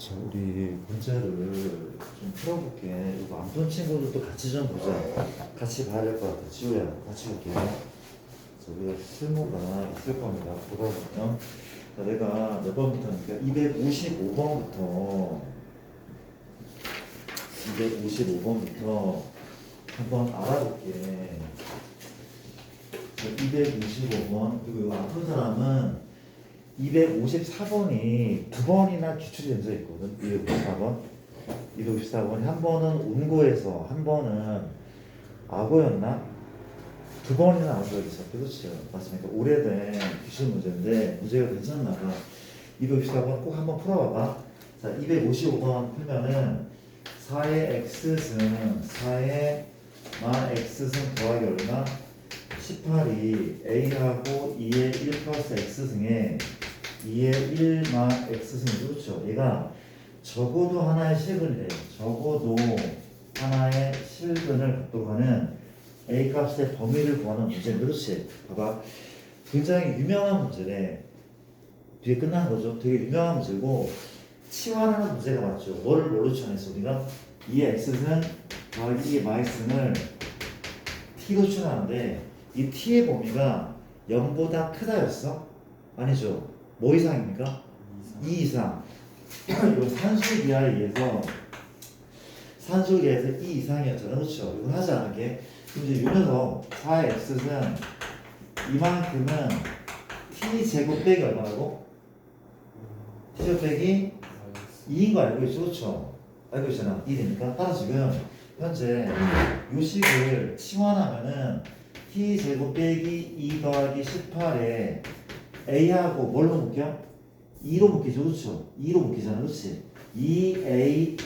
자, 우리 문제를 좀 풀어볼게. 이거 안 푼 친구들도 같이 좀 보자. 같이 봐야 될 것 같아. 지우야, 같이 볼게. 자, 우리가 실무가 있을 겁니다. 보다 보면. 자, 내가 몇 번부터니까 255번부터 255번부터 한번 알아볼게. 자, 255번. 그리고 이거 안 푼 사람은 254번이 두 번이나 기출이 된 적 있거든. 254번. 254번이 한 번은 운고에서 한 번은 악어였나? 두 번이나 나온 적이 있어. 그렇죠. 맞습니까? 오래된 기출 문제인데 문제가 괜찮나 봐. 254번 꼭 한번 풀어봐봐. 자, 255번 풀면은 4의 x승 4의 마 x승 더하기 얼마? 18이 a하고 2의 1 플러스 x승에 2의 1마 x승이 그렇죠. 얘가 적어도 하나의 실근이래요. 적어도 하나의 실근을 갖도록 하는 a 값의 범위를 구하는 문제. 그렇지. 봐봐. 굉장히 유명한 문제네. 뒤에 끝나는 거죠. 되게 유명한 문제고 치환하는 문제가 맞죠. 뭐를 뭘로 치환했어 우리가? 2의 x승 더하기 2의 마x승을 t로 치환하는데 이 t의 범위가 0보다 크다였어? 아니죠. 뭐 이상입니까? 2 이상. 이거 산술기하에 의해서 2 이상이었잖아. 그렇죠? 이거 하지 않을게. 그럼 이제 요 녀석 4의 x는 이만큼은 t 제곱 빼기 얼마라고? t 제곱 빼기 2인 거 알고 있죠? 그렇죠? 알고 있잖아. 2되니까. 따라서 지금 현재 요 식을 치환하면은 t 제곱 빼기 2 더하기 18에 a하고 뭘로 묶여? 2로 묶이죠. 그렇죠? 2로 묶이잖아. 그렇지? 2a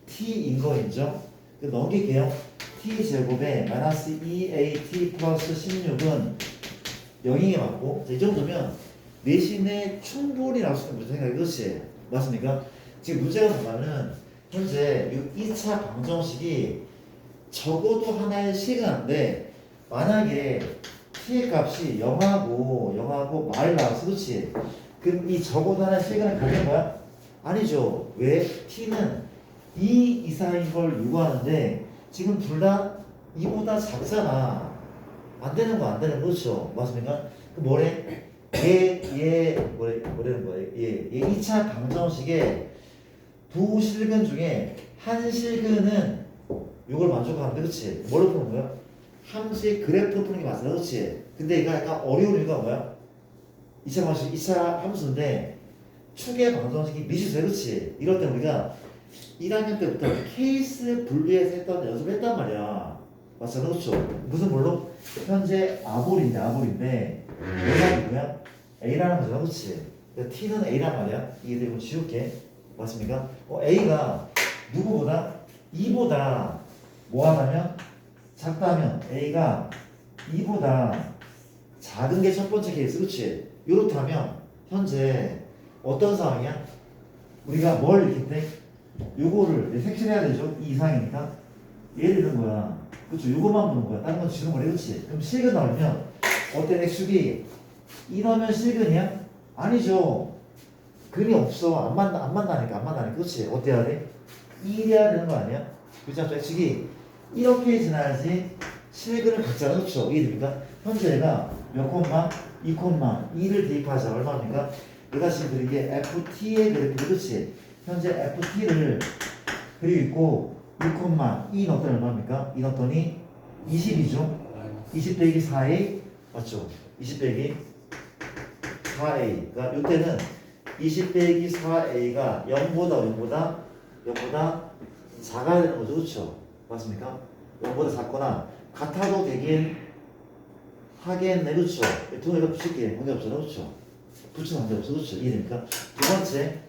t인 거 인정? 넘길게요. t 제곱에 마이너스 2at 플러스 16은 0이 맞고 이 정도면 내신에 충분히 나올 수 있는 문제 생각이 그렇지? 맞습니까? 지금 문제가 뭐냐면 현재 이 2차 방정식이 적어도 하나의 시간인데 만약에 t의 값이 0하고 말이 나왔어. 그렇지? 그럼 이 적어도 하나의 시간을 가진 거야? 아니죠. 왜? t는 2 이상인 걸 요구하는데 지금 둘 다 2보다 작잖아. 안 되는 거 안 되는 거. 그렇죠? 맞습니까? 그 뭐래? 뭐라는 거야? 얘 2차 방정식의 두 실근 중에 한 실근은 이걸 만족하는데, 그렇지? 뭘로 푸는 거야? 함수의 그래프로 푸는 게 맞아, 그렇지? 근데 이거 약간 어려운 이유가 뭐야? 2차 방정식, 2차 함수인데 축의 방정식이 미시수야, 그렇지? 이럴 때 우리가 1학년 때부터 케이스 분리해서 연습을 했단 말이야. 맞잖아, 그렇죠? 무슨 뭘로? 현재 아볼인데 얘가 누구야? A라는 거잖아, 그렇지? T는 A란 말이야. 이게 되고 지울게. 맞습니까? A가 누구보다? 2보다 뭐 하다면? 작다면 A가 2보다 작은 게 첫 번째 케이스, 그렇지? 이렇다면 현재 어떤 상황이야? 우리가 뭘 읽을 때? 요거를 색칠해야 되죠? 2 이상이니까 얘를 넣는 거야. 그렇죠? 요거만 보는 거야. 다른 건 지금 거래. 그렇지? 그럼 실근 나오면 어때? X축이 2 넣으면 실근이야? 아니죠. 근이 없어. 안 만나니까. 그렇지? 어때 해야 돼? 1이어야 되는 거 아니야? 그렇죠? X축이 이렇게 지나야지 실근을 갖잖아. 그렇죠? 이게 됩니까? 현재 얘가 몇 콤마? 2 콤마 2를 대입하자. 얼마입니까? 얘가 지금 그리게 FT의 그래프. 그렇지? 현재 FT를 그리고 있고 2,2 넣었더니 얼마입니까? 2 넣었더니 20이죠? 20 빼기 4a 맞죠? 20 빼기 4a 그러니까 이때는 20 빼기 4a가 0보다 작아야 되는 거죠. 그렇죠? 맞습니까? 0보다 작거나 같아도 되긴 하겠네. 그렇죠? 두 개가 붙일게 문제 없잖아. 그렇죠? 붙이면 문제 없어. 그렇죠? 이해됩니까? 두 번째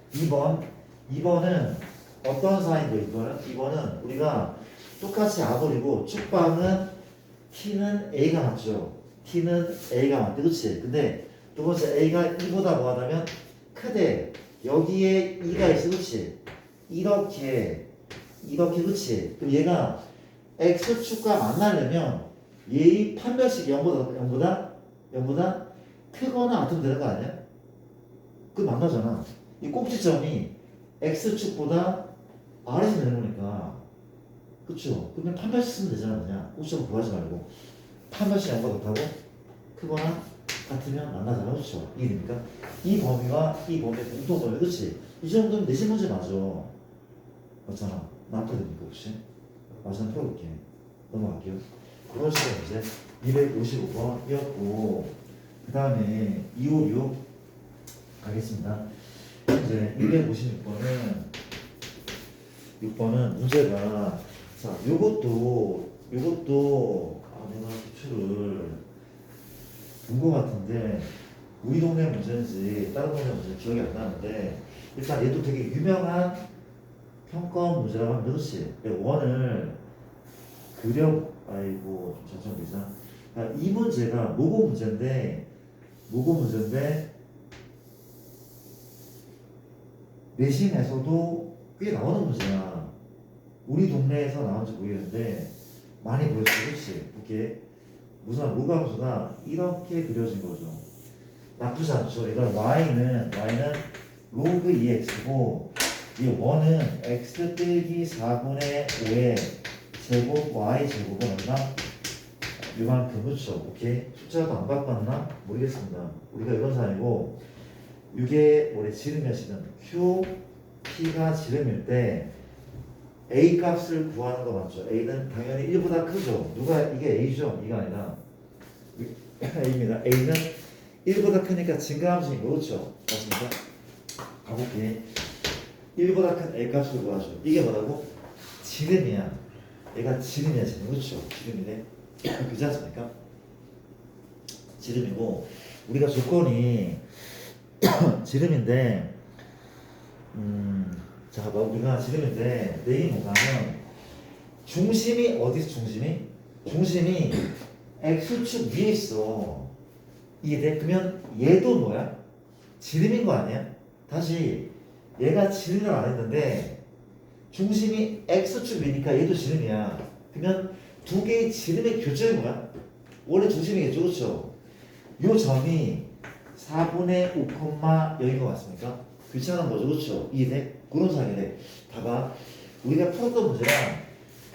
2번은 어떤 사인도 이거는? 2번은 우리가 똑같이 아볼이고 축방은 t는 a가 맞죠. t는 a가 맞대. 그치? 근데 두 번째 a가 2보다 뭐하다면 크대. 여기에 2가 있어. 그치? 이렇게 그치? 그럼 얘가 x축과 만나려면 얘의 판별식이 0보다 크거나 같으면 되는 거 아니야? 그 만나잖아. 이 꼭지점이 x축보다 아래에서 내려오니까 그쵸? 그러면 판별식 쓰면 되잖아. 그냥 우점 구하지 말고 판별식 양보다 못하고 크거나 같으면 만나잖아. 그쵸? 이해됩니까? 이 범위와 이 범위의 공통점이 그치? 이 정도면 내신 문제 맞아. 맞잖아. 나쁘니까 혹시? 맞으면 풀어볼게. 넘어갈게요. 이번 시간 이제 255번이었고 그 다음에 256 가겠습니다. 이제 256번은 6번은 문제가 자 요것도 내가 기출을 본 것 같은데 우리 동네 문제인지 다른 동네 문제인지 기억이 안 나는데 일단 얘도 되게 유명한 평가원 문제라고 하면 그렇지. 원을 아이고 좀 잠시만 보자. 이 문제가 모고 문제인데 내신에서도 꽤 나오는 문제야. 우리 동네에서 나온지 모르겠는데 많이 보였어. 그렇지? 이렇게 무슨 무감수가 이렇게 그려진 거죠. 나쁘지 않죠. 이건 y는 로그 2x고 이 원은 x 빼기 4분의 5의 제곱 y 제곱은 얼마? 요만큼. 그렇죠. 오케이. 숫자도 안 바꿨나? 모르겠습니다. 우리가 이런 사람이고 이게 원래 지름이었으면 q p가 지름일 때 a 값을 구하는 거 맞죠? a는 당연히 1보다 크죠. 누가 이게 a죠? 이가 아니라 a입니다. a는 1보다 크니까 증가함수인 거 그렇죠? 맞습니까? 가볼게. 1보다 큰 a 값을 구하죠. 이게 뭐라고? 지름이야. 얘가 지름이야. 지름. 그렇죠? 지름이네. 그렇지 않습니까? 지름이고 우리가 조건이 지름인데 자, 우리가 지름인데 내기 뭐냐면 중심이 어디서 중심이 x축 위에 있어. 이해돼? 그러면 얘도 뭐야? 지름인 거 아니야? 다시 얘가 지름을 안 했는데 중심이 x축 위니까 얘도 지름이야. 그러면 두 개의 지름의 교점이 뭐야? 원래 중심이겠죠, 그렇죠? 요 점이 4분의 5,0인 것 같습니까? 귀찮은 거죠, 그렇죠? 이해돼? 그런 사이래. 봐봐, 우리가 풀었던 문제랑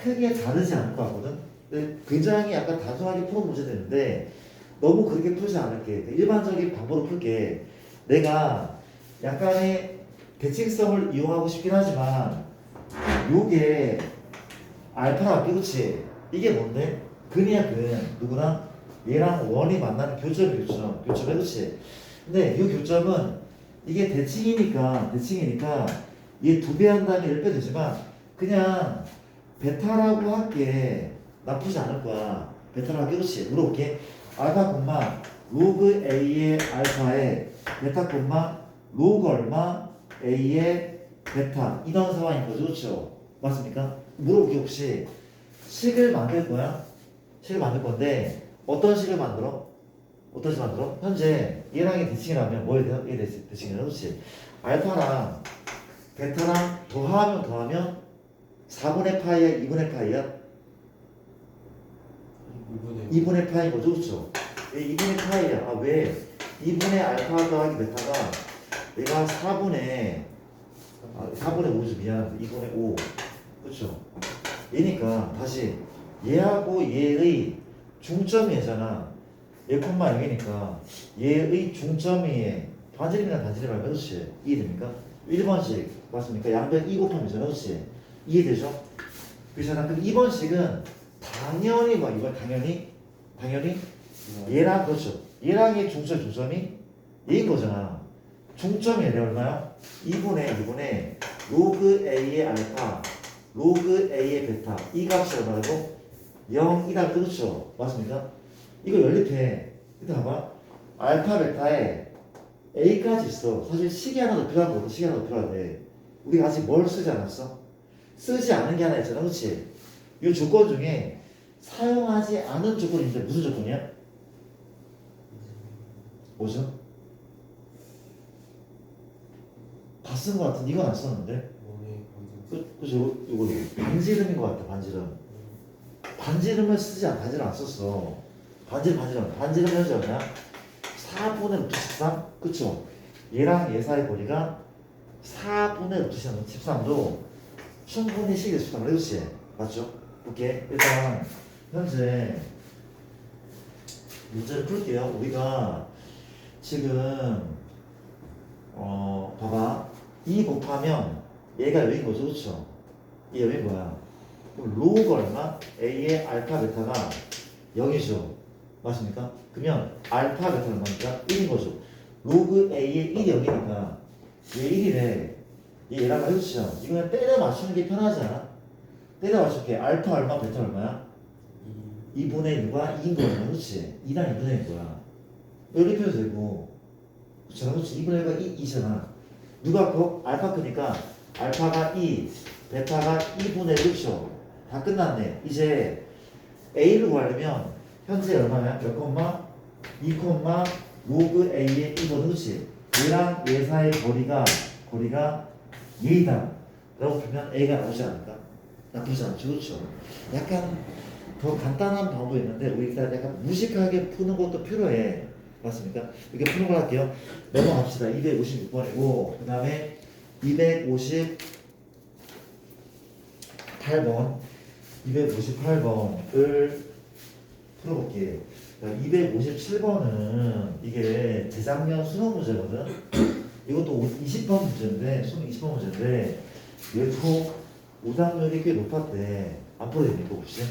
크게 다르지 않을 것 같거든? 근데 굉장히 약간 단순하게 푸는 문제들인데 너무 그렇게 풀지 않을게. 일반적인 방법으로 풀게. 내가 약간의 대칭성을 이용하고 싶긴 하지만 요게 알파랑 그렇지? 이게 뭔데? 근이야 근. 누구랑? 얘랑 원이 만나는 교점이 교점. 교점이 그렇지? 근데 이 교점은 이게 대칭이니까 얘 2배 한 다음에 1배 되지만 그냥 베타라고 할게. 나쁘지 않을 거야. 베타라고 할게. 그렇지? 물어볼게. 알파 콤마 로그 A의 알파에 베타 콤마 로그 얼마 A의 베타 이런 상황인 거죠. 그렇죠? 맞습니까? 물어볼게. 혹시 식을 만들 거야? 식을 만들 건데 어떤 식을 만들어? 현재 얘랑 얘 대칭이라면 뭐에 대한 얘 대칭이라고 그렇지? 알파랑 베타랑 더하면 4분의 파이야 2분의 파이야? 2분의 파이 거죠, 그렇죠? 2분의 파이야. 아 왜? 2분의 알파 더하기 베타가 내가 4분의 5죠. 미안. 2분의 5. 그렇죠? 얘니까 다시 얘하고 얘의 중점이 얘잖아. 얘 콤마 0이니까 얘의 중점이 반지름이랑 단지름 알면 그렇지? 이해됩니까? 1번식 맞습니까? 양변 2 곱하면 되잖아. 그렇지? 이해되죠? 그렇잖아. 그럼 2번식은 당연히 이거 당연히 얘랑 그렇죠. 얘랑 얘 중점이 얘인 거잖아. 중점이 얘네 얼마야? 2분의 로그 A의 알파 로그 A의 베타 이 값이 얼마라고? 0이다. 그렇죠? 맞습니까? 이거 연립해. 일단 봐봐. 알파 베타에 A까지 있어. 사실 식이 하나 더 필요한 거거든. 식이 하나 더 필요한데 우리가 아직 뭘 쓰지 않았어? 쓰지 않은 게 하나 있잖아. 그렇지? 이 조건 중에 사용하지 않은 조건이 이제 무슨 조건이야? 뭐죠? 다 쓴 거 같은데 이건 안 썼는데? 그죠? 이거 반지름인 것 같아. 반지름을 반지름 안 썼어. 반지름 현재 얼마야? 4분의 루트 13? 그쵸? 얘랑 얘 사이 거리가 4분의 루트 13도 충분히 식일 수 있단 말이야. 그렇지? 맞죠? 볼게. 일단 현재 문제를 풀게요. 우리가 지금 봐봐. 2 곱하면 얘가 여기인 거죠. 그렇죠? 얘 여기인 거야. 그럼 로우가 얼마? A의 알파 베타가 0이죠. 맞습니까? 그러면 알파 베타 얼마니까? 1인 거죠. 로그 A의 1이 0이니까 얘 1이래. 얘랑 해주시죠. 이거 그냥 때려 맞추는 게 편하지 않아? 때려 맞출게. 알파 얼마, 베타 얼마야? 2분의 1과 2인 거야. 그렇지? 2랑 2분의 1 거야. 이렇게 펴도 되고. 그렇잖아. 그렇지? 2분의 1과 2잖아. 누가 커? 알파 크니까 알파가 2, 베타가 2분의 1죠. 다 끝났네. 이제 A를 구하려면 현재 얼마냐? 몇 콤마? 2 콤마 로그 A의 2번. 그렇지? 얘랑 얘 사이의 거리가 얘이다 라고 보면 A가 나오지 않을까? 나쁘지 않죠. 그렇죠? 약간 더 간단한 방법이 있는데 우리 일단 약간 무식하게 푸는 것도 필요해. 맞습니까? 이렇게 푸는 걸 할게요. 넘어갑시다. 256번이고 그 다음에 258번을 풀어볼게요. 257번은 이게 재작년 수능 문제거든. 이것도 20번 문제인데, 수능 20번 문제인데, 얘도 오답률이 꽤 높았대. 안 풀어집니까, 혹시?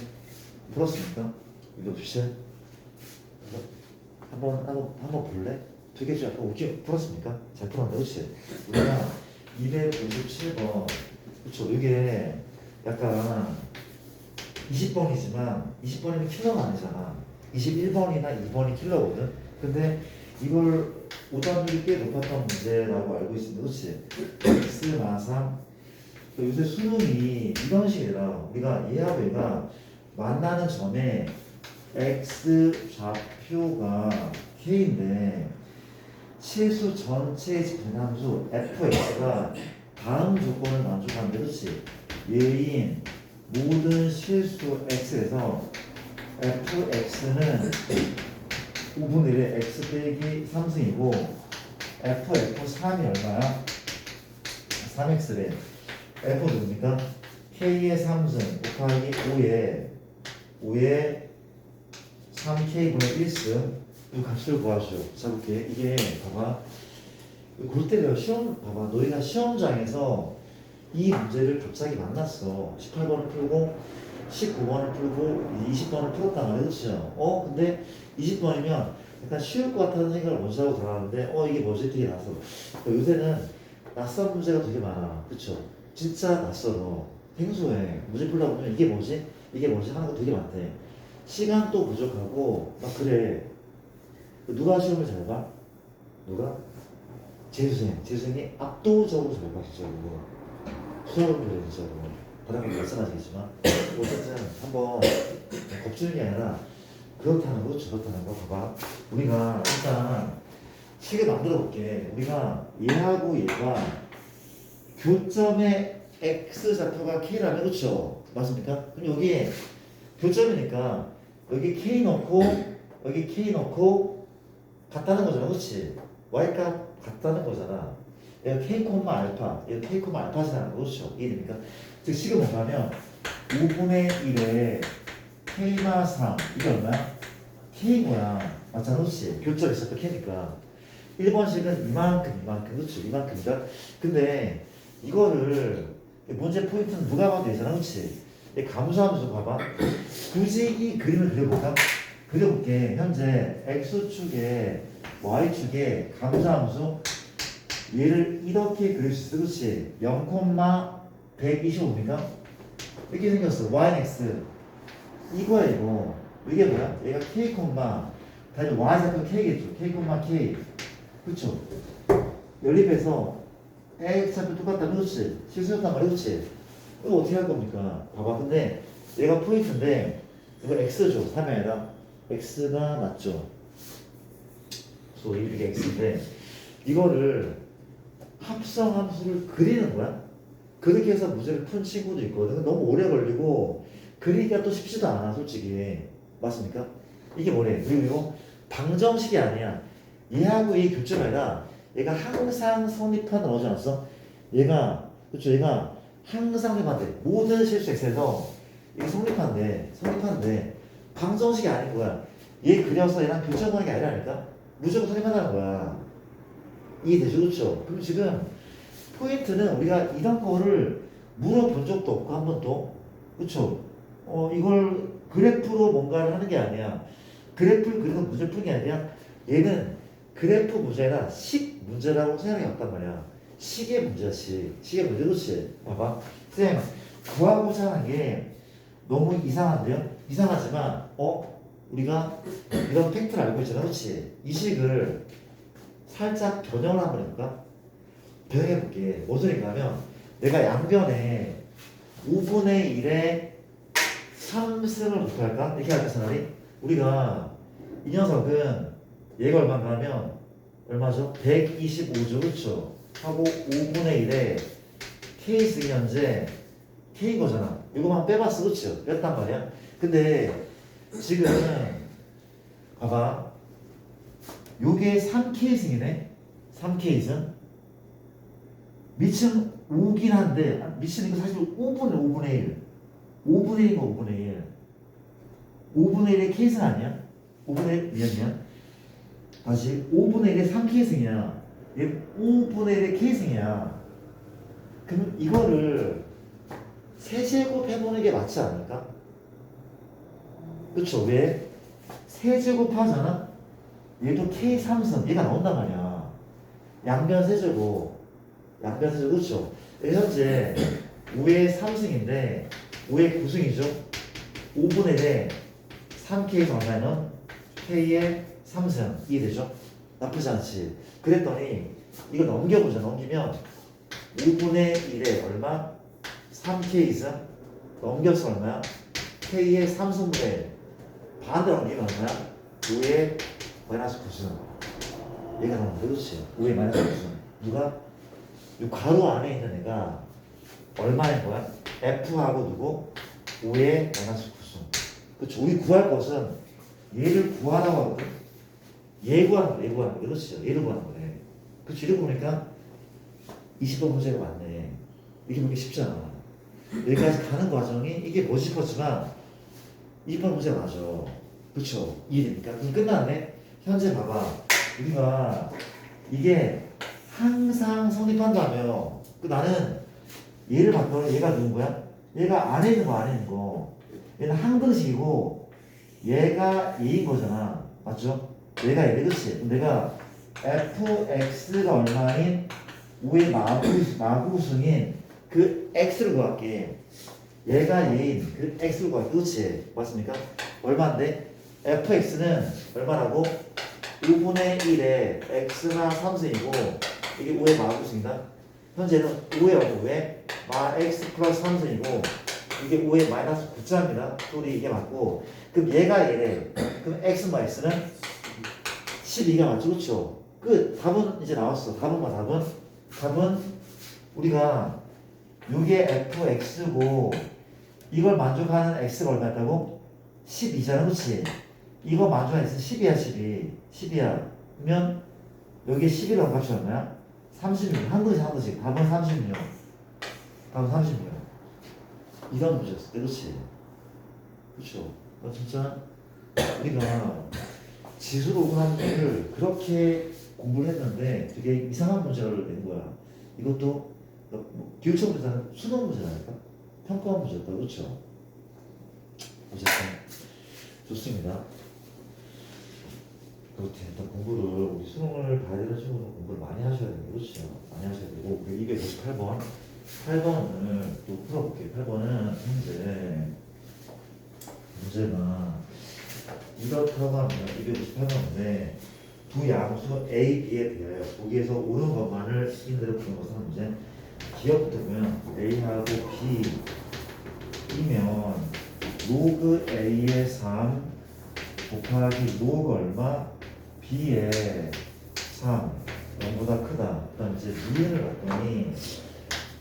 풀었습니까? 이거 혹시? 한번 볼래? 되게 좀 약간 웃기 풀었습니까? 잘 풀었네, 그렇지? 우리가 257번, 그렇죠? 이게 약간 20번이지만 20번이면 킬러가 아니잖아. 21번이나 2번이 킬러거든. 근데 이걸 오답률이 꽤 높았던 문제라고 알고 있습니다. 그렇지? x 마상 요새 수능이 이런 식이라 우리가 얘하고 얘가 만나는 점에 x 좌표가 k인데 실수 전체의 분함수 fx가 다음 조건을 만족하는데 그렇지? 얘인 모든 실수 x에서 fx는 5분의 1의 x 빼기 3승이고 f3이 얼마야? 3x래. f 누굽니까? k의 3승 곱하기 5의 3k분의 1승 이 값을 구하시오. 자 볼게. 이게 봐봐. 골 때려. 봐봐. 너희가 시험장에서 이 문제를 갑자기 만났어. 18번을 풀고 19번을 풀고 20번을 풀었단 말이야. 그렇죠? 근데 20번이면 약간 쉬울 것 같다는 생각을 먼저 하고 들어가는데 이게 뭐지? 되게 낯설어. 요새는 낯선 문제가 되게 많아. 그렇죠? 진짜 낯설어. 생소해. 문제 풀다 보면 이게 뭐지? 이게 뭐지? 하는 거 되게 많대. 시간도 부족하고 막 그래. 누가 시험을 잘 봐? 누가? 재수생이 압도적으로 잘 봐. 진짜 수업을 그래 진짜로. 다른 건 말씀하시겠지만 어쨌든 한번 겁주는 게 아니라 그렇다는 거 저렇다는 거 봐봐. 우리가 일단 식을 만들어 볼게. 우리가 얘하고 얘가 교점의 x 좌표가 k라면 그렇죠? 맞습니까? 그럼 여기에 교점이니까 여기 k 넣고 여기 k 넣고 같다는 거잖아. 그렇지? y값 같다는 거잖아. 얘가 k, 알파, 얘가 k, 알파시라는 거 그렇죠? 이해됩니까? 즉 식을 뭔가면 5분의 1에 k마 3 이게 얼마야? k고야. 맞잖아. 그렇지? 교점이 있었던 k니까 1번식은 이만큼 그렇죠? 이만큼이다. 근데 이거를 문제 포인트는 누가 봐도 되잖아. 그렇지? 감수함수 봐봐. 굳이 이 그림을 그려볼까? 그려볼게. 현재 x축에 y축에 감수함수 얘를 이렇게 그릴 수 있어. 그렇지? 0,125입니까? 이렇게 생겼어. yx 이거야 이거. 이게 뭐야? 얘가 k, 다시 y좌표 k겠죠. k, k. 그쵸? 연립해서 x좌표 똑같다면 그렇지? 실수였단 말이야. 그렇지? 이거 어떻게 할 겁니까? 봐봐. 근데 얘가 포인트인데 이거 x죠. 3이 아니라 x가 맞죠. 그래서 이게 x인데 이거를 합성함수를 그리는 거야. 그렇게 해서 문제를 푼 친구도 있거든. 너무 오래 걸리고 그리기가 또 쉽지도 않아 솔직히. 맞습니까? 이게 뭐래? 그리고 방정식이 아니야. 얘하고 얘 교점이 아니라 얘가 항상 성립하는 어지 않았어? 얘가 항상 성립한대. 모든 실수 x에서 이게 성립한데 방정식이 아닌 거야. 얘 그려서 얘랑 교차하는 게 아니라니까. 무조건 성립한다는 거야. 이해되죠? 그렇죠? 그럼 지금 포인트는 우리가 이런 거를 물어본 적도 없고 한 번도. 그렇죠? 이걸 그래프로 뭔가를 하는 게 아니야. 그래프를 그려서 문제를 푸는 게 아니라 얘는 그래프 문제나 식 문제라고 생각이 없단 말이야. 식의 문제야, 식의 문제. 그렇지? 봐봐. 쌤, 구하고자 하는 게 너무 이상한데요? 이상하지만, 우리가 이런 팩트를 알고 있잖아. 그렇지? 이 식을 살짝 변형을 한번 해볼까? 변형해볼게. 무슨 소리인가 하면, 내가 양변에 5분의 1의 3승을 목표할까? 이렇게 할까, 차라리? 우리가 이 녀석은 얘가 얼마인가 하면, 얼마죠? 125죠. 그렇죠? 하고 5분의 1에 K승이 현재 K인 거잖아. 이거만 빼봤어. 그렇죠? 뺐단 말이야. 근데 지금 봐봐. 요게 3K승이네. 3K승. 밑은 5긴 한데 밑은 이거 사실 5분의 1. 5분의 1인 거 5분의 1. 5분의 1의 K승 아니야? 5분의 1 미안. 다시 5분의 1의 3K승이야. 얘 5분의 1의 K승이야. 그럼 이거를 세제곱 해보는 게 맞지 않을까? 그쵸? 왜? 세제곱 하잖아? 얘도 K3선 얘가 나온단 말이야. 양변 세제곱 그쵸? 현재 5의 3승인데 5의 9승이죠? 5분의 1에 3K 정사는 K의 3승 이해되죠? 나쁘지 않지. 그랬더니 이거 넘겨보자. 넘기면 5분의 1에 얼마? 3K승 넘겨서 얼마야? K의 3승분의 1 반대로 넘기면 얼마야? 5의 마이너스 9승 얘가 나오는데 그렇지? 5의 마이너스 9승 누가? 이 괄호 안에 있는 애가 얼마인 거야? F하고 누구? 5의 마이너스 9승 그렇죠? 우리 구할 것은 얘를 구하라고 하거든. 얘 구하는 거야. 그렇지? 얘를 구하는 거래. 그렇지? 이렇게 보니까 20번 문제가 맞네. 이게 보기 쉽잖아. 여기까지 가는 과정이 이게 뭐지 싶었지만 20번 문제가 맞아. 그쵸? 이해됩니까? 그럼 끝났네? 현재 봐봐. 우리가 이게 항상 성립한다며 나는 얘를 바꿔. 얘가 누군 거야? 얘가 안에 있는 거 안에 있는 거. 얘는 항등식이고 얘가 얘인 거잖아. 맞죠? 얘가 얘. 그치? 그럼 내가 fx가 얼마인 5의 마구승인 그 x를 구할게. 얘가 얘인 그 x를 구할게. 그렇지? 맞습니까? 얼마인데? fx는 얼마라고? 5분의 1에 x가 3승이고 이게 5의 마구승이다. 현재는 5의 얼마? 왜? 마 x 플러스 3승이고 이게 5의 마이너스 9자입니다. 둘이 이게 맞고 그럼 얘가 얘래. 그럼 x는 x는 12가 맞죠? 그렇죠? 끝. 답은 이제 나왔어. 답은 뭐 답은 우리가 요게 fx고 이걸 만족하는 x가 얼마였다고? 12잖아. 그렇지? 이거 만족하는 x는 10이야. 10이야. 그러면 여기에 11을 값이 얼마야? 36. 한도씩. 답은 36. 이런 문제였어. 그렇지? 그렇죠? 진짜 우리가 지수로 오분하는 거를 그렇게 공부를 했는데 되게 이상한 문제를 낸 거야. 이것도 기울차 문제는 수능 문제라니까? 평가 문제다. 그렇죠? 어쨌든 좋습니다. 그렇게 일단 공부를 우리 수능을 봐야 되는 친구는 공부를 많이 하셔야 돼요. 그렇죠? 많이 하셔야 되고 258번 8번을 또 풀어볼게요. 8번은 현재 문제가 이렇다고 하면 258번인데 두 양수 A, B에 대하여 거기에서 오는 것만을 인대로 푸는 것은 문제. 기억부터 보면 A하고 B이면 로그 A의 3 곱하기 로그 얼마? B의 3 0보다 크다. 그다음 이제 미분을 봤더니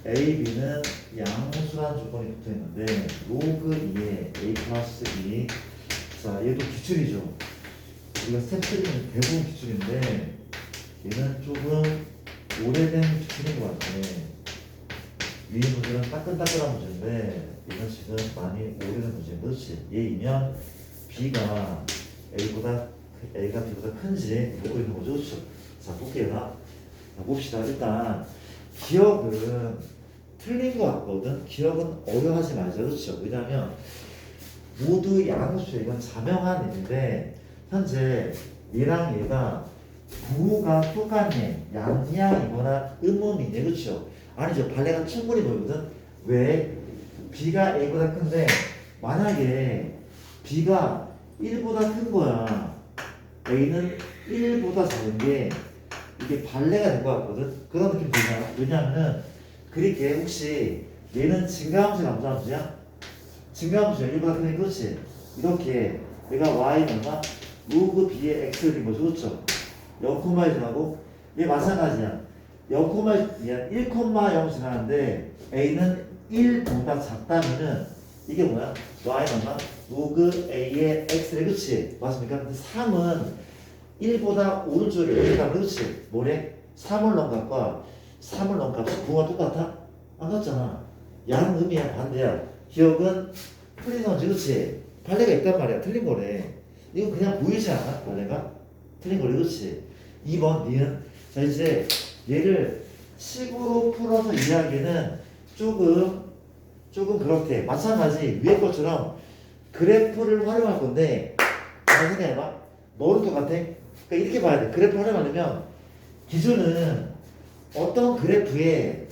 A, B는 양수라는 조건이 붙어 있는데 로그 2에 A 플러스 2 자 얘도 기출이죠. 우리가 스텝 3는 대부분 기출인데 얘는 조금 오래된 기출인 것 같아. 따끈따끈한 문제인데 이건 지금 많이 오래된 문제인 거지. 얘이면 B가 A가 B보다 큰지 묻고 있는 거죠. 그렇죠? 자, 볼게요. 자, 봅시다. 일단 기억은 틀린 거 같거든. 기억은 어려워하지 말자. 그렇죠? 왜냐하면 모두 양수예요. 이건 자명한 일인데 현재 얘랑 얘가 부호가 똑같네. 양양이거나 음음이네. 그렇죠? 아니죠. 발레가 충분히 보이거든. 왜? B가 A보다 큰데 만약에 B가 1보다 큰 거야. A는 1보다 작은 게 이게 발레가 될 것 같거든. 그런 느낌 들잖아. 왜냐하면 그렇게 혹시 얘는 증가함수 감소함수야? 증가함수야. 1보다 크니 그렇지? 이렇게 내가 Y는 얼마? 로그 B의 X를 된 거죠. 그렇죠? 0,1 지나고 얘 마찬가지야. 1,0 지나는데 A는 1보다 작다면은 이게 뭐야? Y는 얼마? 로그 A의 X래. 그치? 맞습니까? 근데 3은 1보다 오른쪽에 여기다. 그렇지? 뭐래? 3을 넣은 값과 3을 넣은 값이 부호가 똑같아? 안 같잖아. 양음이야. 반대야. 기억은 틀린 건지. 그렇지? 발레가 있단 말이야. 틀린 거래. 이거 그냥 보이지 않아? 발레가? 틀린 거래. 그렇지? 2번 니은. 자, 이제 얘를 식으로 풀어서 이해하기는 조금 그렇대. 마찬가지 위에 것처럼 그래프를 활용할 건데 잘 생각해봐. 뭐로 똑같아? 그러니까 이렇게 봐야 돼. 그래프 활용하려면 기준은 어떤 그래프에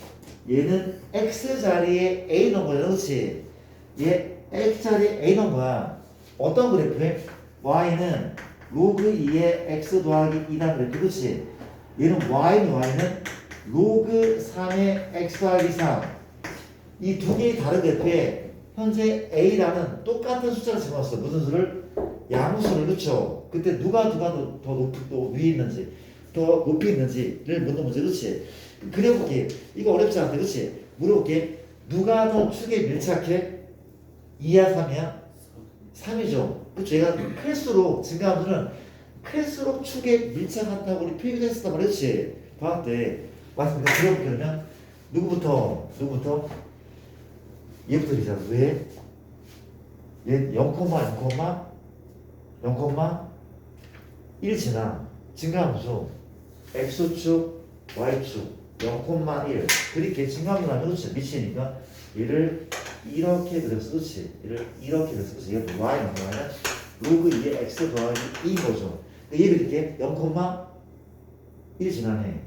얘는 x 자리에 a 넣은 거야. 그렇지? 얘 x 자리에 a 넣은 거야. 어떤 그래프에? y는 로그 2의 x 더하기 2단 그래프. 그렇지? 얘는 y는 로그 3의 x 더하기 3. 이 두 개의 다른 그래프에 현재 a라는 똑같은 숫자를 집어넣었어. 무슨 수를? 양수를. 그렇죠? 그때 누가 더 높이 또 위에 있는지 더 높이 있는지를 묻는 문제. 그렇지? 그려볼게. 이거 어렵지 않대. 그렇지? 물어볼게. 누가 더 축에 밀착해? 2야 3이야? 3이죠. 그렇죠? 얘가 클수록 증가함수는 클수록 축에 밀착한다고 우리 표기했었단 말이야. 그렇지? 방학 때 맞습니까? 그려볼게. 그러면 누구부터? 얘부터 리자. 왜? 얘 0,1 지나 증가함수 x축 y축 0,1 그렇게 증가함수 나면 그렇지? 미치니까 얘를 이렇게 그렸어. 그렇지? 얘를 이렇게 그렸어. 그래서 얘가 y는 뭐냐면 로그 2의 x 더하기 2인 거죠. 얘를 이렇게 0,1 지나네.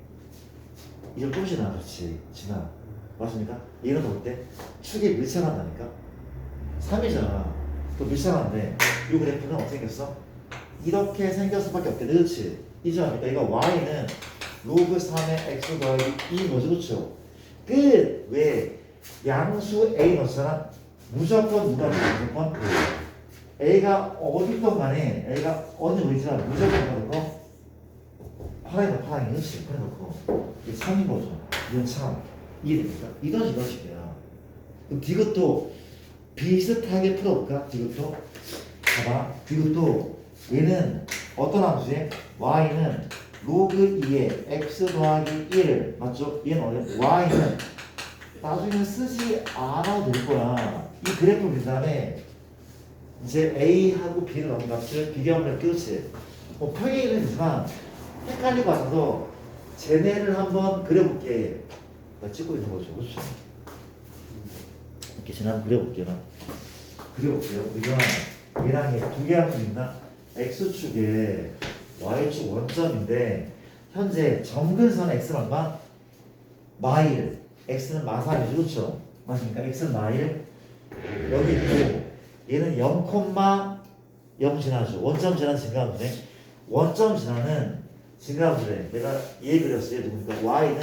이걸 또 지나. 그렇지? 지나. 맞습니까? 얘는 볼 때 축에 밀착한다니까. 3이잖아. 또 밀착한데 이 그래프는 어떻게 생겼어? 이렇게 생겼을 수밖에 없겠네. 그렇지? 이제 아닙니까? 이거 y는 로그 3의 x 더하기 2인 거죠. 그렇죠? 끝! 왜? 양수 a 넣었잖아. 무조건 무조건 a가 어디든 간에 a가 어느 위치나 무조건 넣고 파랑이 그렇지? 그래놓고 이게 3인 거죠. 이건 참 이해됩니까? 이런 식이야. 그럼 이것도 비슷하게 풀어볼까? 이것도 봐봐. 이것도 얘는 어떤 함수에 y는 로그 2의 x 더하기 1 맞죠? 얘는 어디? y는 나중에 쓰지 않아도 될 거야. 이 그래프 그 다음에 이제 a하고 b를 넣은 값을 비교하면 그렇지. 뭐 평행이는 있지만 헷갈리고 와서 쟤네를 한번 그려볼게. 나 찍고 있는 거죠. 그렇죠? 이렇게 지나면 그려볼게요. 우리가 얘랑 두 개 함수 있나? x축에 y축 원점인데 현재 점근선 x는 얼마? 마일. x는 마사이죠. 그렇죠? 맞습니까? x는 마일. 여기 있고 얘는 0,0 지나죠. 원점 지나는 증가함수네. 원점 지나는 증가함수래. 내가 얘 그렸어. 얘 누구니까? y는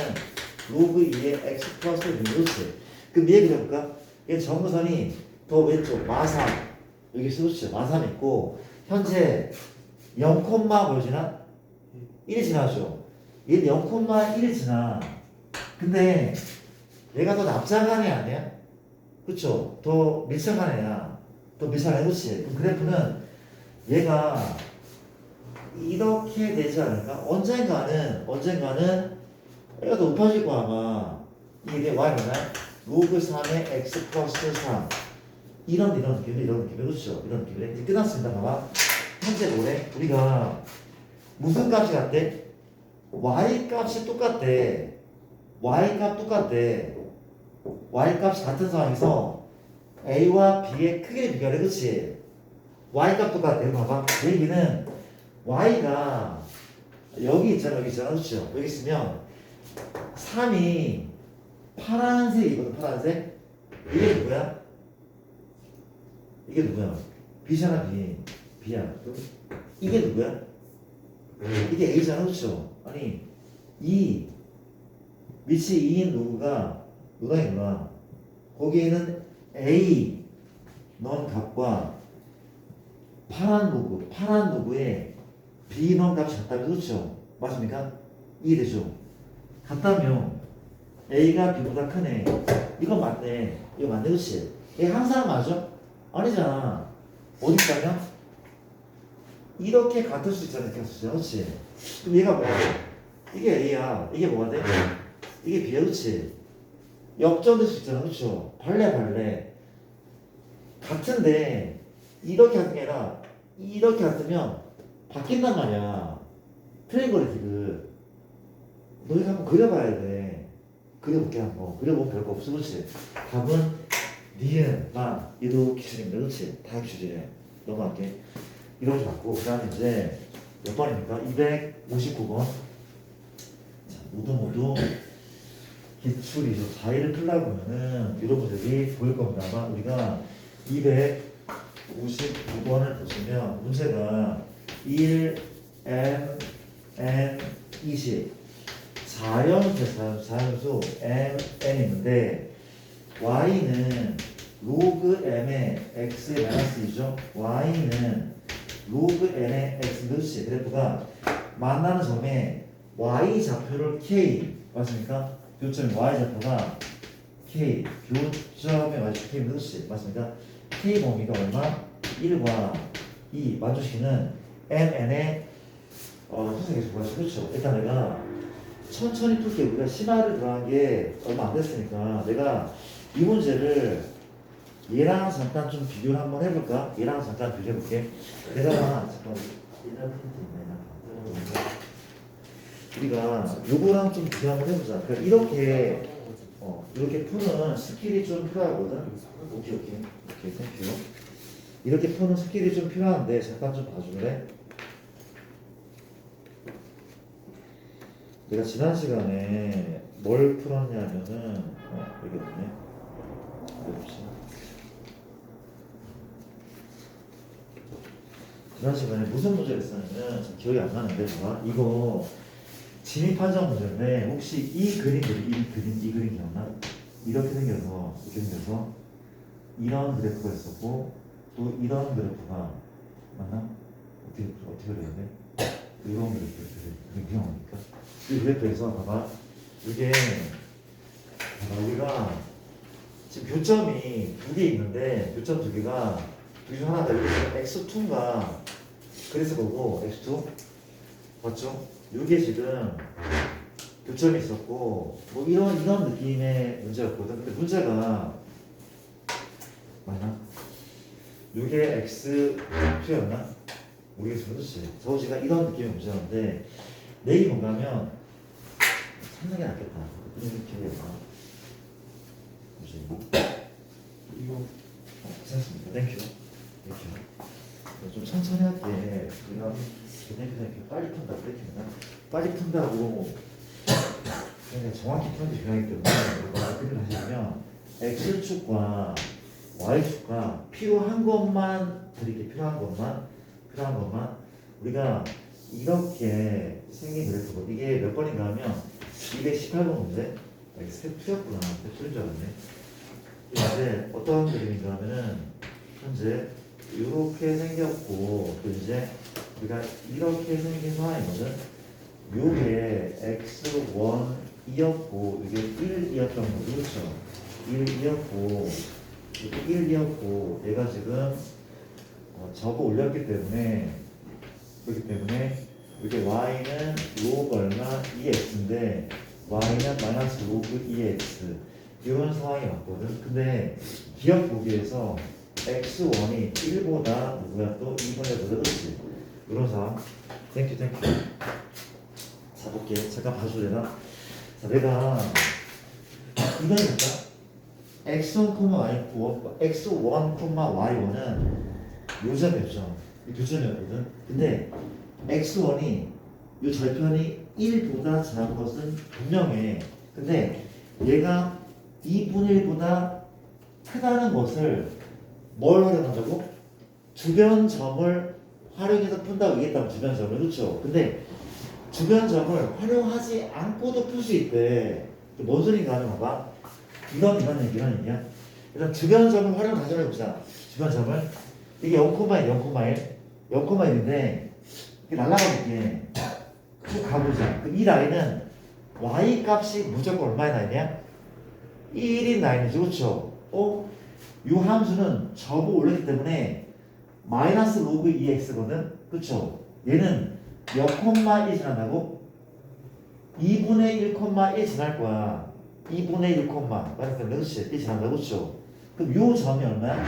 로그 2의 x 플러스 1. 그렇지? 그럼 얘 그려볼까? 얘 점근선이 더 왼쪽 마삼 여기 쓰죠. 마삼 있고 현재 0, 보여지나? 1이 지나죠. 얘는 0,1이 지나. 근데 얘가 더 납작한 애 아니야? 그쵸? 더 밀착한 애야. 더 밀착한 애. 그렇지? 그럼 그래프는 얘가 이렇게 되지 않을까? 언젠가는 얘가 더 높아질 거야 아마. 이게 y는 로그 3의 x 플러스 3 이런 느낌이 그렇죠. 이런 느낌이래. 이제 끝났습니다. 봐봐. 현재 뭐래? 우리가 무슨 값이 같대? y 값이 똑같대. y 값 똑같대. y 값이 같은 상황에서 a와 b의 크기를 비교하래. 그렇지? y 값 똑같대. 봐봐. 그 얘기는 y가 여기 있잖아. 그렇죠? 여기 있으면 3이 파란색이거든. 파란색. 이게 누구야? 이게 누구야? B잖아. B야. 이게 누구야? 이게 A잖아. 그렇죠? 아니 이 위치 2인 누구가 누나 거기에는 A 넣은 값과 파란 누구의 B 넣은 값이 같다면 그렇죠? 맞습니까? 이해되죠? 같다면 A가 B보다 크네. 이건 맞네. 이거 맞네. 그렇지? 얘 항상 맞아? 아니잖아. 어디 있다면? 이렇게 같을 수 있잖아. 이렇게 같을 수 있잖아. 그렇지? 그럼 얘가 뭐야? 이게 A야. 이게 뭐가 돼? 이게 B야. 그렇지? 역전될 수 있잖아. 그렇죠? 발레. 같은데 이렇게 같은 게 아니라 이렇게 같으면 바뀐단 말이야. 트라이앵글이지. 너희가 한번 그려봐야 돼. 그려볼게 한번. 그려보면 별거 없어. 그렇지? 답은 니은, 만, 이도 기술입니다. 그렇지? 다 기술이래. 넘어갈게. 이렇게 받고 그 다음에 이제 몇 번입니까? 259번. 자, 모두 기출이죠. 4일을 풀려고 하면은 이런 문제들이 보일 겁니다. 아마 우리가 259번을 보시면 문제가 1, m, n, 20 4연수 m, n 있는데 y는 로그 m의 x의 마이너스 2죠. y는 로그 n의 x 그렇지. 그래프가 만나는 점에 y 좌표를 k 맞습니까? 교점이 y 좌표가 k 교점의 y 좌표 k 그렇지. 맞습니까? k 범위가 얼마? 1과 2 만족시키는 mn의 선생님께서 뭐하시 그렇죠. 일단 내가 천천히 풀게. 우리가 심화를 들어간 게 얼마 안 됐으니까 내가 이 문제를 얘랑 잠깐 좀 비교를 한번 해볼까? 얘랑 잠깐 비교해볼게. 내가 잠깐 옛날 프린트 있네. 우리가 요거랑 좀 비교 한번 해보자. 그러니까 이렇게 푸는 스킬이 좀 필요하거든. 오케이, 땡큐. 이렇게 푸는 스킬이 좀 필요한데 잠깐 좀 봐줄래? 내가 지난 시간에 뭘 풀었냐면은 여기 없네. 지난 시간에 무슨 문제를 했었냐면 좀 기억이 안 나는데 봐봐. 이거 진입 판정 문제인데 혹시 이 그림 기억나? 이렇게 생겨서 이런 그래프가 있었고 또 이런 그래프가 맞나? 어떻게 그려야 돼? 이런 그래프 기억납니까? 이 그래프에서 봐봐. 이게 우리가 지금 교점이 두 개 있는데 교점 두 개가 둘 중 하나가 여기서 x2인가 그래서 보고 x2 맞죠? 이게 지금 교점이 있었고 뭐 이런 느낌의 문제였거든. 근데 문제가 맞나? 이게 x2였나? 모르겠어. 그렇지. 저지가 이런 느낌의 문제였는데 내일이 뭔가 하면 찾는 게 낫겠다. 이런 느낌이었나? 이거 괜찮습니다. 땡큐. 좀 천천히 할게. 우리가 이렇게 빨리 푼다. 빨리 푼다고 그냥 정확히 푸는 게 중요하기 때문에 우리가 어떻게 하시면 x축과 y축과 필요한 것만 드릴게. 필요한 것만 우리가 이렇게 생긴 그래프고 이게 몇 번인가 하면 218번 문제 스텝 2였구나. 스텝 2인 줄 알았네. 이제 어떤 그림인가 하면은 현재 이렇게 생겼고 또 이제 우리가 이렇게 생긴 상황이거든. 요게 x1이었고 이게 1이었던 거죠. 그렇죠? 1이었고 이게 1이었고 얘가 지금 접어 올렸기 때문에 그렇기 때문에 이렇게 y는 로그 얼마 2x인데 y는 마이너스 로그 2x 이런 상황이 왔거든. 근데 기억 보기에서 x1이 1보다 누구야 또 2분의 보다 그렇지. 이런 상황. 땡큐. 자 볼게. 잠깐 봐줘 내가. 자 내가 이건 할까? x1, y1은 요점이었죠. 이 두 점이었거든. 근데 x1이 이 절편이 1보다 작은 것은 분명해. 근데 얘가 2분의 1보다 크다는 것을 뭘 활용한다고? 주변점을 활용해서 푼다고 얘기했다고 주변점을. 그렇죠? 근데 주변점을 활용하지 않고도 풀 수 있대. 뭔 소리인가 하면 봐봐. 이런 얘기야. 일단 주변점을 활용 다시 해보자. 주변점을. 이게 0,1인데 이게 날라가볼게. 쭉 가보자. 그럼 이 라인은 y 값이 무조건 얼마의 라인이야? 1인 라인이죠. 그렇죠? 이 함수는 접어 올렸기 때문에 마이너스 로그 2x거든. 그렇죠? 얘는 몇 콤마 1 지난다고? 2분의 1,1 지날 거야. 2분의 1, 그러니까 그렇지. 1 지난다고. 그렇죠? 그럼 요 점이 얼마야?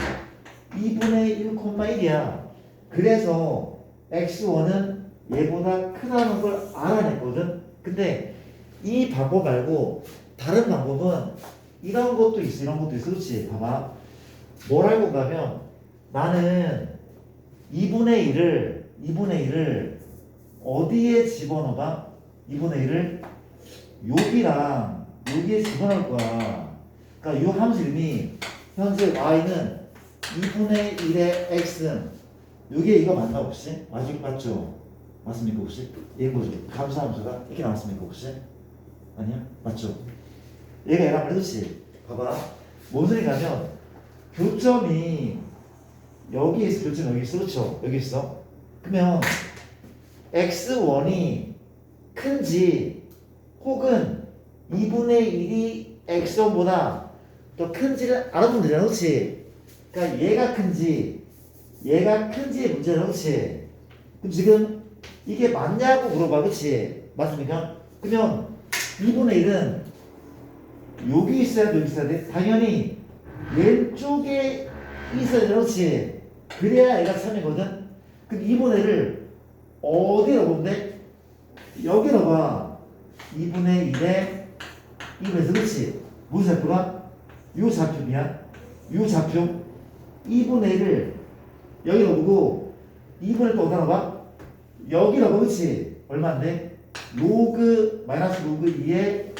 2분의 1,1이야. 그래서 x1은 얘보다 크다는 걸 알아냈거든. 근데 이 방법 말고 다른 방법은 이런 것도 있어. 그렇지? 봐봐. 뭘 알고 가면 나는 2분의 1을 어디에 집어넣어봐? 2분의 1을 여기랑 여기에 집어넣을 거야. 그러니까 이 함수 이름이 현재 y는 2분의 1의 x는 이게 이거 맞나 혹시? 맞죠? 맞습니까 혹시? 얘 뭐죠? 감수함수가 이렇게 나왔습니까 혹시? 아니야? 맞죠? 얘가 그렇지? 봐봐. 뭔 소리냐면 교점이 여기 있어. 교점 여기 있어. 그렇죠? 여기 있어. 그러면 x1이 큰지 혹은 2분의 1이 x1보다 더 큰지를 알아보면 되잖아. 그렇지? 그러니까 얘가 큰지의 문제는. 그렇지? 그럼 지금 이게 맞냐고 물어봐. 그렇지? 맞습니까? 그러면 2분의 1은 여기 있어야 돼? 여기 있어야 돼? 당연히 왼쪽에 있어야 돼. 그렇지? 그래야 얘가 3이거든? 그럼 2분의 1을 어디에 넣으면 돼? 여기 넣어봐. 2분의 1에 2분의 1. 그렇지? 무슨 좌표가? 요 좌표야. 요 좌표 2분의 1을 여기 넣어보고 2분의 1 또 어디다 넣어봐? 여기 넣어봐. 그렇지? 얼마인데? 마이너스 로그 2에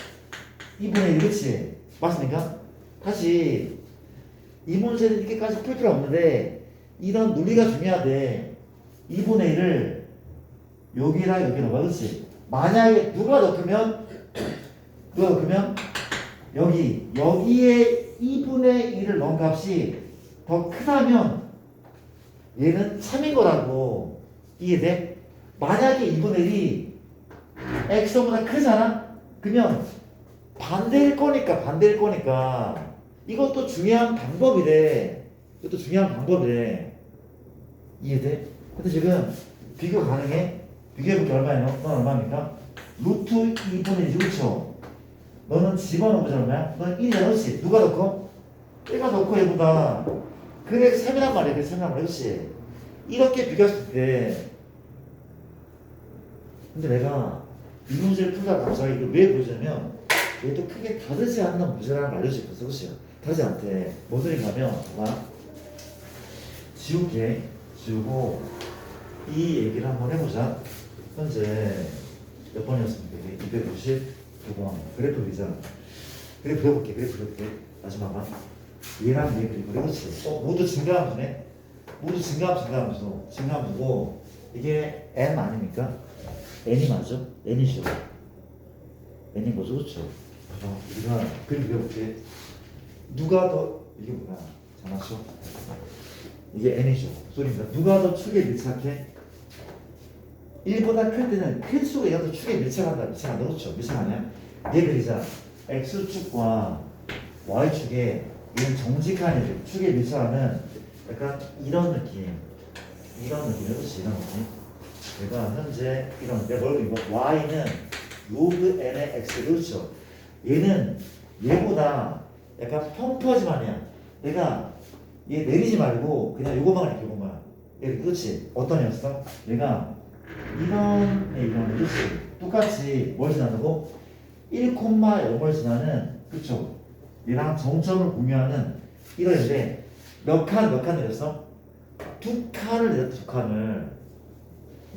2분의 1. 그렇지? 맞습니까? 다시 이 문제는 이렇게까지 풀 필요 없는데 이런 논리가 중요하대. 2분의 1을 여기랑 여기 넣어봐. 그렇지? 만약에 누가 넣으면 여기에 2분의 1을 넣은 값이 더 크다면 얘는 3인 거라고. 이해돼? 만약에 2분의 1이 x보다 크잖아? 그러면 반대일 거니까 이것도 중요한 방법이래. 이해돼? 근데 지금 비교 가능해? 비교해볼게. 얼마예요? 넌 얼마입니까? 루트 2분의 1이지. 그렇죠? 너는 집어넣으면 얼마야? 너는 1이야. 그렇지? 누가 넣고? 1가 넣고 얘보다 그래 3이란 말이야. 그렇지? 이렇게 비교했을 때 근데 내가 이 문제를 풀다가 갑자기 이걸 왜 보자면 얘도 크게 다르지 않는 문제라는 걸 알려줄 거였어. 그렇지? 다르지 않대. 뭔 소리가 면 봐봐. 지우고 이 얘기를 한번 해보자. 현재 몇 번이었습니까? 259번. 그래프 그리자. 그래프 그려볼게. 마지막은 얘랑 얘 그리고. 그렇지? 모두 증가함수네. 증가함수고 이게 m 아닙니까? n이 맞죠? n이죠. n인 거죠. 그렇죠? 우리가 그림 그려볼게. 누가 더 이게 뭐야? 잘 맞죠? 이게 n이죠. 소리입니다. 누가 더 축에 밀착해? 1보다 클 때는 클수록 얘가 더 축에 밀착한다. 그렇죠? 밀착하냐? 얘 그리자. x축과 y축에 얘는 정직한 축에 밀착하는 약간 이런 느낌. 그렇지? 이런 느낌. 얘가 현재 이런 내가 뭘 그리고 y는 로그 n의 x. 그렇죠? 얘는 얘보다 약간 펑퍼짐하냐. 내가 얘 내리지 말고 그냥 요거만 해, 요거만. 얘 그렇지. 어떤 애였어? 얘가 이런 그렇지. 똑같이 뭘 지나고 1,0을 지나는 그쵸. 얘랑 정점을 공유하는 이런 애인데 몇 칸 내렸어? 2칸을 내렸어. 2칸을.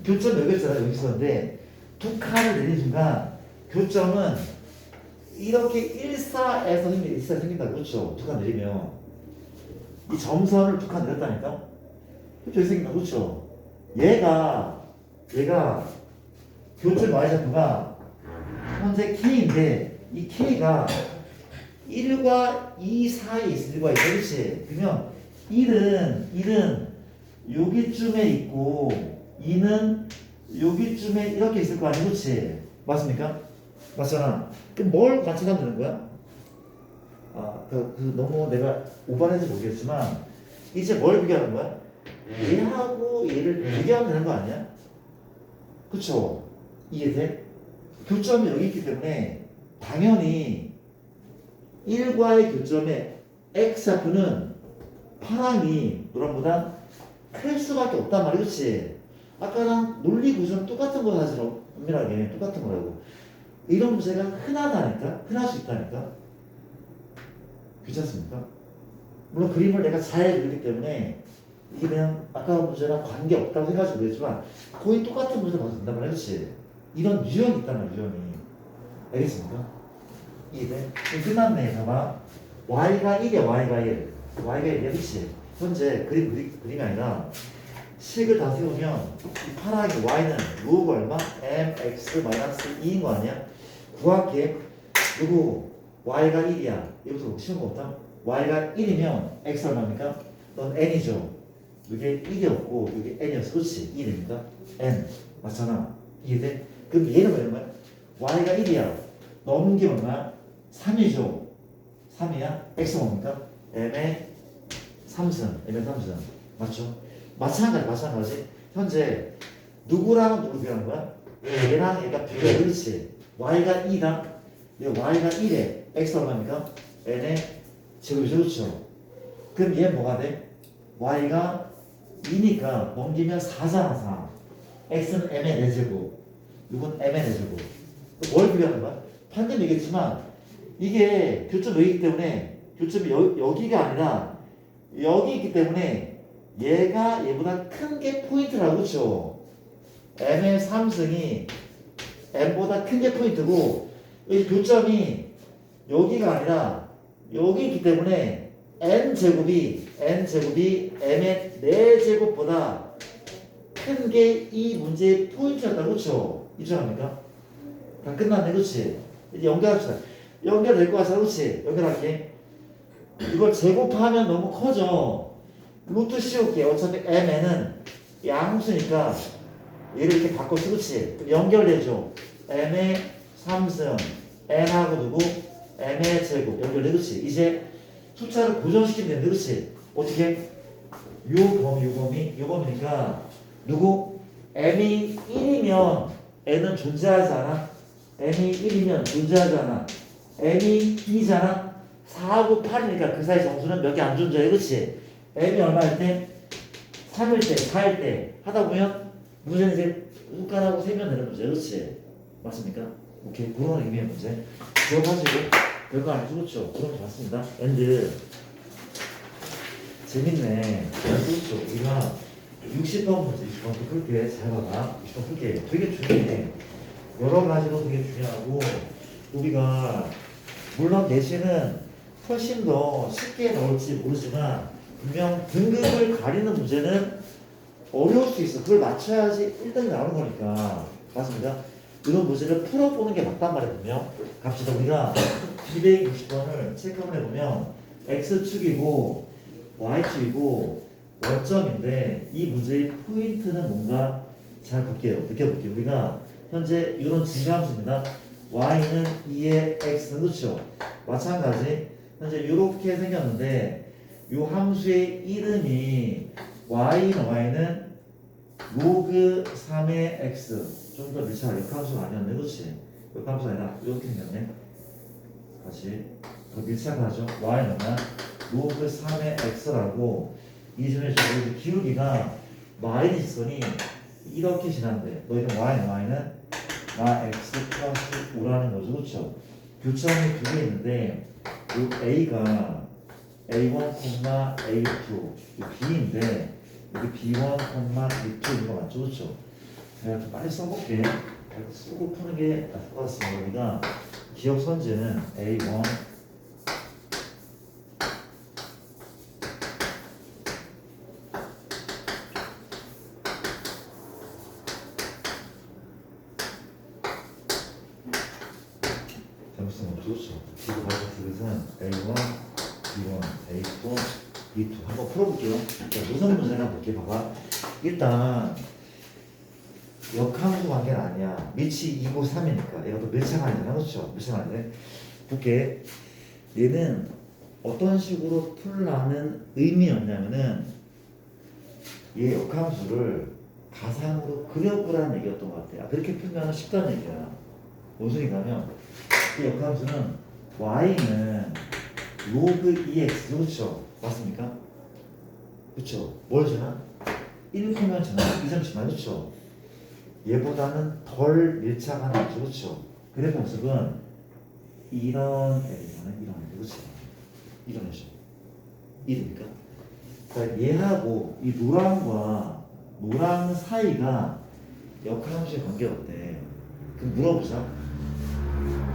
교점 여기 있잖아. 여기 있었는데 2칸을 내린 순간 교점은 이렇게 1사에서 생긴다. 그렇죠. 2칸 내리면 이 점선을 2칸 내렸다니까. 그렇죠. 생긴다. 그렇죠. 얘가 교점 y좌표가 현재 k인데 이 k가 1과 2 사이에 있어. 1과 2. 그렇지. 그러면 1은 여기쯤에 있고 2는 여기쯤에 이렇게 있을 거 아니야. 그렇지. 맞습니까? 맞잖아. 그럼 뭘 관찰하면 되는 거야? 너무 내가 오버했는지 모르겠지만 이제 뭘 비교하는 거야? 얘하고 얘를 비교하면 되는 거 아니야? 그쵸? 이해돼? 교점이 여기 있기 때문에 당연히 1과의 교점의 x좌표는 파랑이 노랑보다 클 수밖에 없단 말이야. 그치? 아까랑 논리 구조는 똑같은 거 사실 엄밀하게 똑같은 거라고. 이런 문제가 흔하다니까? 흔할 수 있다니까? 괜찮습니까? 물론 그림을 내가 잘 그리기 때문에 이게 그냥 아까 문제랑 관계없다고 생각하지 모르겠지만 거의 똑같은 문제 봐도 된단 말이야. 그렇지? 이런 유형이 있단 말이야. 유형이. 알겠습니까? 이해돼? 끝났네. 봐봐. y가 1이야. y가 1. y가 1이야. 그렇지? 현재 그림이 아니라 식을 다 세우면 이 파란이 y는 요거 얼마? mx-2인 거 아니야? 구할게. 누구? y가 1이야. 여기서 쉬운 거 없다? y가 1이면 x 얼마입니까? 넌 n이죠. 이게 1이었고 이게 n이었어. 그렇지? 1입니까? n. 맞잖아. 이해돼? 그럼 얘는 얼마야? y가 1이야. 넘기면 얼마야? 3이죠. 3이야? x는 뭡니까? m의 3승. 맞죠? 마찬가지. 현재 누구랑 누구 비교하는 거야? 얘랑 얘가 비교해. 그렇지? y가 2다. 얘 y가 1에 x 얼마입니까? n의 제곱이죠. 그렇죠? 그럼 얘 뭐가 돼? y가 2니까 넘기면 4잖아. 4. x는 m의 4제곱. 이건 m의 4제곱. 뭘 비교하는 거야? 방금 얘기했지만 이게 교점 여기이기 때문에 교점이 여기가 아니라 여기 있기 때문에 얘가 얘보다 큰 게 포인트라고. 그렇죠? m의 3승이 m보다 큰 게 포인트고 이 교점이 여기가 아니라 여기 있기 때문에 n제곱이 m의 4제곱보다 큰 게 이 문제의 포인트였다고. 그렇죠? 이해합니까? 다 끝났네. 그렇지? 이제 연결합시다. 연결될 것 같아. 그렇지? 연결할게. 이걸 제곱하면 너무 커져. 루트 씌울게. 어차피 mn은 양수니까 얘를 이렇게 바꿔 쓰지. 연결되죠. m의 3승 n하고 누구? m의 제곱 연결돼. 그렇지? 이제 숫자를 고정시키면 되는데. 그렇지? 어떻게? 요 범위니까 누구? m이 1이면 n은 존재하지 않아? m이 1이면 존재하지 않아. m이 2잖아? 4하고 8이니까 그 사이 정수는 몇 개 안 존재해. 그렇지? m이 얼마일 때? 3일 때, 4일 때 하다 보면 문제는 이제 숫자하고 세면 되는 문제. 그렇지? 맞습니까? 오케이. 그런 의미의 문제. 기억하시고 별거 아니죠. 그렇죠? 그럼 맞습니다. 엔드 재밌네. 그렇죠. 우리가 60번 문제, 60번 풀게. 잘 봐봐. 60번 풀게. 되게 중요해. 여러 가지로 되게 중요하고 우리가 물론 내신은 훨씬 더 쉽게 나올지 모르지만 분명 등급을 가리는 문제는 어려울 수 있어. 그걸 맞춰야지 1등이 나오는 거니까. 맞습니다. 이런 문제를 풀어보는 게 맞단 말이에요. 분명. 갑시다. 우리가 260번을 체크를 해보면 x축이고 y축이고 원점인데 이 문제의 포인트는 뭔가 잘 볼게요. 느껴볼게요. 우리가 현재 이런 증가함수입니다. y는 2의 x는 그렇죠. 마찬가지 현재 이렇게 생겼는데 이 함수의 이름이 y는 로그 3의 x. 좀 더 미차 역함수가 아니었네. 그렇지? 역함수가 아니라 이렇게 생겼네. 다시 더 밀착하죠. y는 로그 3의 x라고 이 점에 주고 기울기가 마이너스 직선이 이렇게 지나는데 너희는 y는 x 플러스 5라는 거죠. 그렇죠? 교점이 두 개 있는데 이 a가 a1, a2 b인데 여기 b1, b2 이거 맞죠? 그렇죠? 제가 좀 빨리 써볼게. 쓰고 푸는 게 나을 것 같습니다. 우리가 기억 선지는 a1 점수는 없죠. 지금 가진 그릇은 A1, B1, A2, B2 한번 풀어볼게요. 무슨 문제나 볼게. 봐봐. 일단 역함수 관계는 아니야. 밑이 2고 3이니까 얘가 또 밀착하잖아. 그렇죠? 밀착하는데 볼게. 얘는 어떤 식으로 풀라는 의미였냐면은 얘 역함수를 가상으로 그려보라는 얘기였던 것 같아. 그렇게 풀면 쉽다는 얘기야. 무슨 얘기냐면 이 역함수는 y는 로그 2x 그렇죠? 맞습니까? 그렇죠? 뭘 지나? 1면 지나 2점 지나 그렇죠? 얘보다는 덜 밀착한 함수 그렇죠? 그래프 모습은 이런 애들이면 이런 애들 그렇죠? 이런 애죠. 이됩니까? 그러니까 얘하고 이 노랑 사이가 역함수의 관계가 어때? 그럼 물어보자.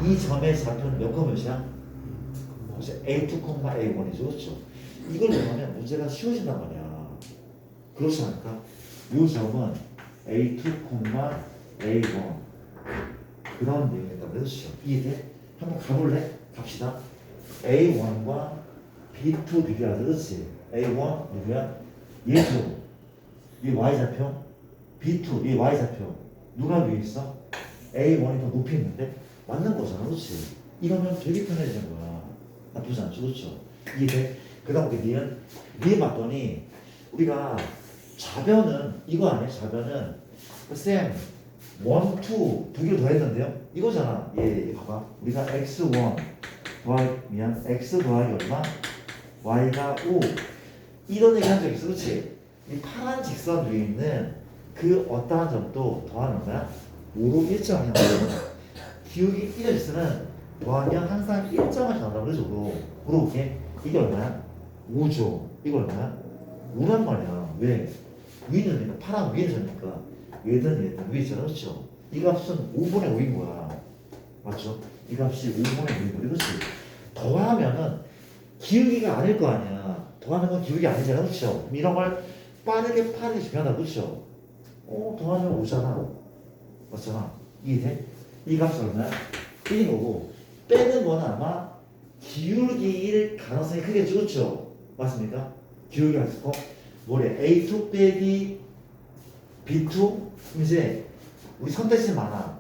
이 점의 좌표는 몇 몇이야? A2, A1이죠. 그렇죠? 이걸 보면 문제가 쉬워진단 말이야. 그렇지 않을까? 이 점은 A2, A1 그런 내용이다. 그렇죠? 이해돼? 한번 가볼래? 갑시다. A1과 B2 비교하자. 그렇지? A1 누구야? 얘죠. 이 Y좌표. B2 이 Y좌표. 누가 위에 있어? A1이 더 높이 있는데? 맞는 거잖아. 그렇지? 이러면 되게 편해지는 거야. 나쁘지 않죠. 그렇죠? 이해돼? 그 다음 니은 맞더니 우리가 좌변은 이거 아니에요? 좌변은 쌤 1, 2 두 개를 더 했는데요? 이거잖아. 얘 봐봐. 우리가 x1 x 더하기 얼마? y가 5 이런 얘기 한 적 있어. 그렇지? 이 파란 직선 위에 있는 그 어떠한 점도 더하는 거야? 5로 일정하는 거야. 기울기 1의 직선은 더하면 항상 일정을 전한다고 그러죠. 물어볼게. 이게 얼마야? 5죠. 이거 얼마야? 5란 말이야. 왜? 위는 파란 위에 졌니까 얘든 위에 있잖아. 그렇죠? 이 값은 5분의 5인 거야. 맞죠? 이 값이 5분의 5인 거야. 그렇지? 더하면은 기울기가 아닐 거 아니야. 더하는 건 기울기 아니잖아. 그렇죠? 이런 걸 빠르게 중요하다. 그렇죠? 더하면 5잖아. 맞잖아. 이해돼? 이 값은 얼마야? 1인 거고 빼는 거는 아마 기울기일 가능성이 크겠죠. 그렇죠? 맞습니까? 기울기가 있을 거. 뭐래? A2 빼기 B2? 이제 우리 선택지 많아.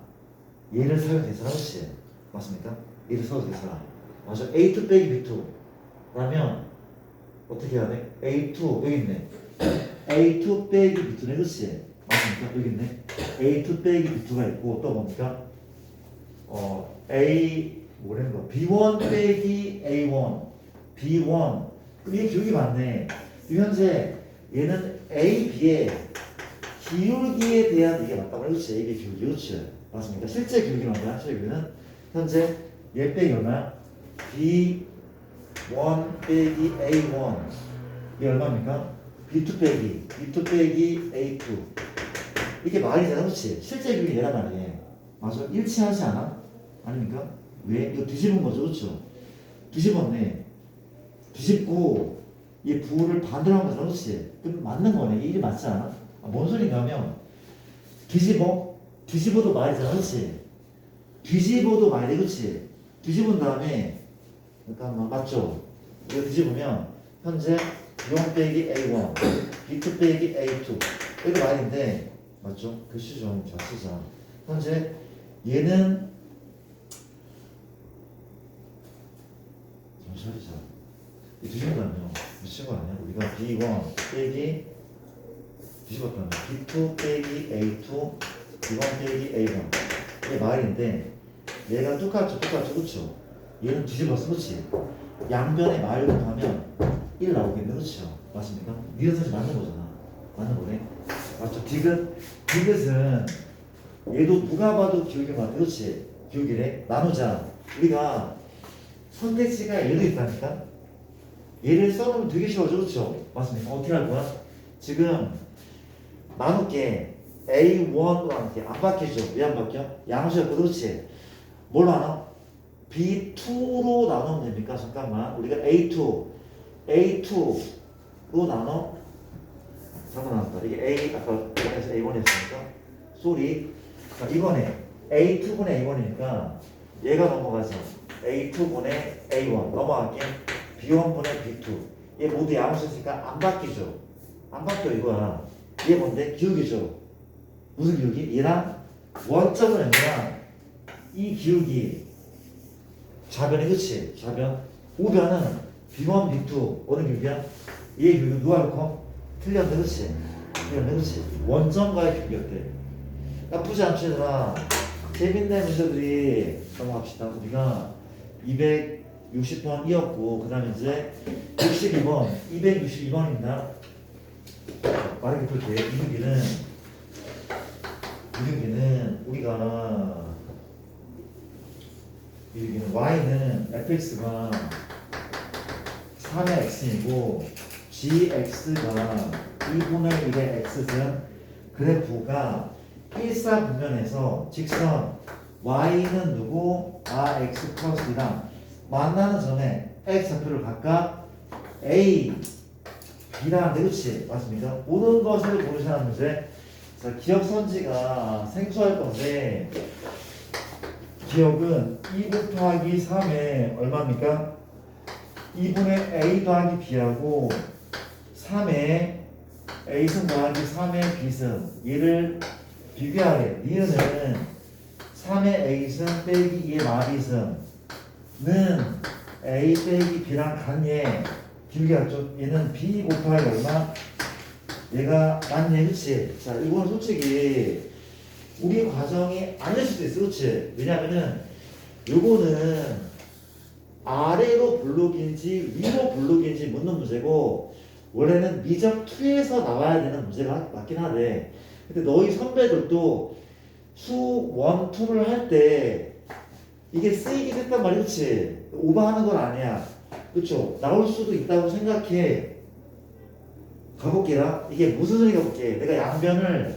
얘를 사용해도 되잖아. 그렇지? 맞습니까? 얘를 써도 되잖아. 맞아. A2 빼기 B2 라면 어떻게 해야 돼? A2 여기 있네. A2 빼기 B2네. 그렇지? 맞습니까? 여기 있네. A2 빼기 B2가 있고 또 뭡니까? 뭐라는 거? B1 빼기 A1 B1 이게 기울기 맞네. 현재 얘는 A, B의 기울기에 대한 이게 맞다고 그렇지? 이게 기울기 그렇지? 맞습니까? 실제 기울기는 얼마야? 실제 기울기는 현재 얘 빼기 얼마야? B1 빼기 A1 이게 얼마입니까? B2 빼기 A2 이게 말이잖아. 그렇지? 실제 기울기 얘란 말이에요. 맞아? 일치하지 않아? 아닙니까? 왜? 이거 뒤집은 거죠. 그렇죠? 뒤집었네. 뒤집고 이 부호를 반대로 한 거죠. 그렇지? 그럼 맞는 거네. 이게 맞지 않아? 뭔 소린가 하면 뒤집어도 말이잖아. 그렇지? 뒤집어도 말이 그렇지? 뒤집은 다음에 잠깐만 맞죠? 이거 뒤집으면 현재 0 빼기 A1 B2 빼기 A2 이거 말인데 맞죠? 글씨 좀 잘 쓰자. 현재 얘는 잠시만요. 이 뒤집으면요 미친 거 아니야? 우리가 B1 빼기 뒤집었다면 B2 빼기 A2 B1 빼기 A1 이게 말인데 얘가 똑같죠 그쵸? 얘는 뒤집어서 그렇지. 양변에 마를 곱하면 1 나오겠네. 그렇죠? 맞습니까? 니은 사실 맞는 거잖아. 맞는 거네. 맞죠? 디귿은 얘도 누가 봐도 기울기 맞아. 그렇지? 기울기래. 나누자. 우리가 선택지가 얘도 있다니까? 얘를 써놓으면 되게 쉬워져. 그렇죠? 맞습니까? 어떻게 할 거야? 지금 나눌게. A1로 나눌게. 안 바뀌죠? 왜 안 바뀌어? 양수였거든. 그렇지? 뭘로 나눠? B2로 나누면 됩니까? 잠깐만. 우리가 A2로 나눠. 잠깐 나눴다. 이게 A, 아까 에서 A1이었으니까. 쏘리. 자, 이번에 A2분의 A1이니까 얘가 넘어가서 A2분의 A1 넘어갈게. B1분의 B2. 얘 모두 양수였으니까 안 바뀌죠? 안 바뀌어 이거야. 얘 뭔데? 기울기죠? 무슨 기울기? 얘랑 원점을 연결한 이 기울기 좌변이 그치? 좌변. 우변은 B1, B2 어느 기울기야? 얘 기울기 누가 놓고? 틀렸네 그치? 틀렸네 그치? 원점과의 기울기였대. 나쁘지 않지 얘들아. 재밌네 문제들이. 넘어갑시다. 우리가 260번이었고 그 다음에 이제 62번 262번입니다. 빠르게 볼게. 이등기는 우리가 이등기는 y는 fx가 3의 x이고 gx가 2분의 1의 x는 그래프가 일사분면에서 직선 y는 누구? x 플러스 2랑 만나는 점에 x좌표를 각각 a, b라는 데 그치? 맞습니까? 모든 것을 고르시는 문제. 자, 기억선지가 생소할 건데 기억은 2 곱하기 3에 얼마입니까? 2분의 a 더하기 b하고 3의 a승 더하기 3의 b승 얘를 비교하래. 니은은 3의 a승 빼기 2의 마비승은 a 빼기 b랑 같네. 길게 갔죠? 얘는 b 곱하기 얼마? 얘가 맞네. 그치? 자, 이거는 솔직히 우리 과정이 아닐 수도 있어. 그치? 왜냐면은 요거는 아래로 블록인지 위로 블록인지 묻는 문제고 원래는 미적 2에서 나와야 되는 문제가 맞긴 하대. 근데 너희 선배들도 수 1, 2를 할 때 이게 쓰이긴 했단 말이야. 그치? 오버하는 건 아니야. 그쵸? 나올 수도 있다고 생각해. 가볼게라. 이게 무슨 소리가 볼게. 내가 양변을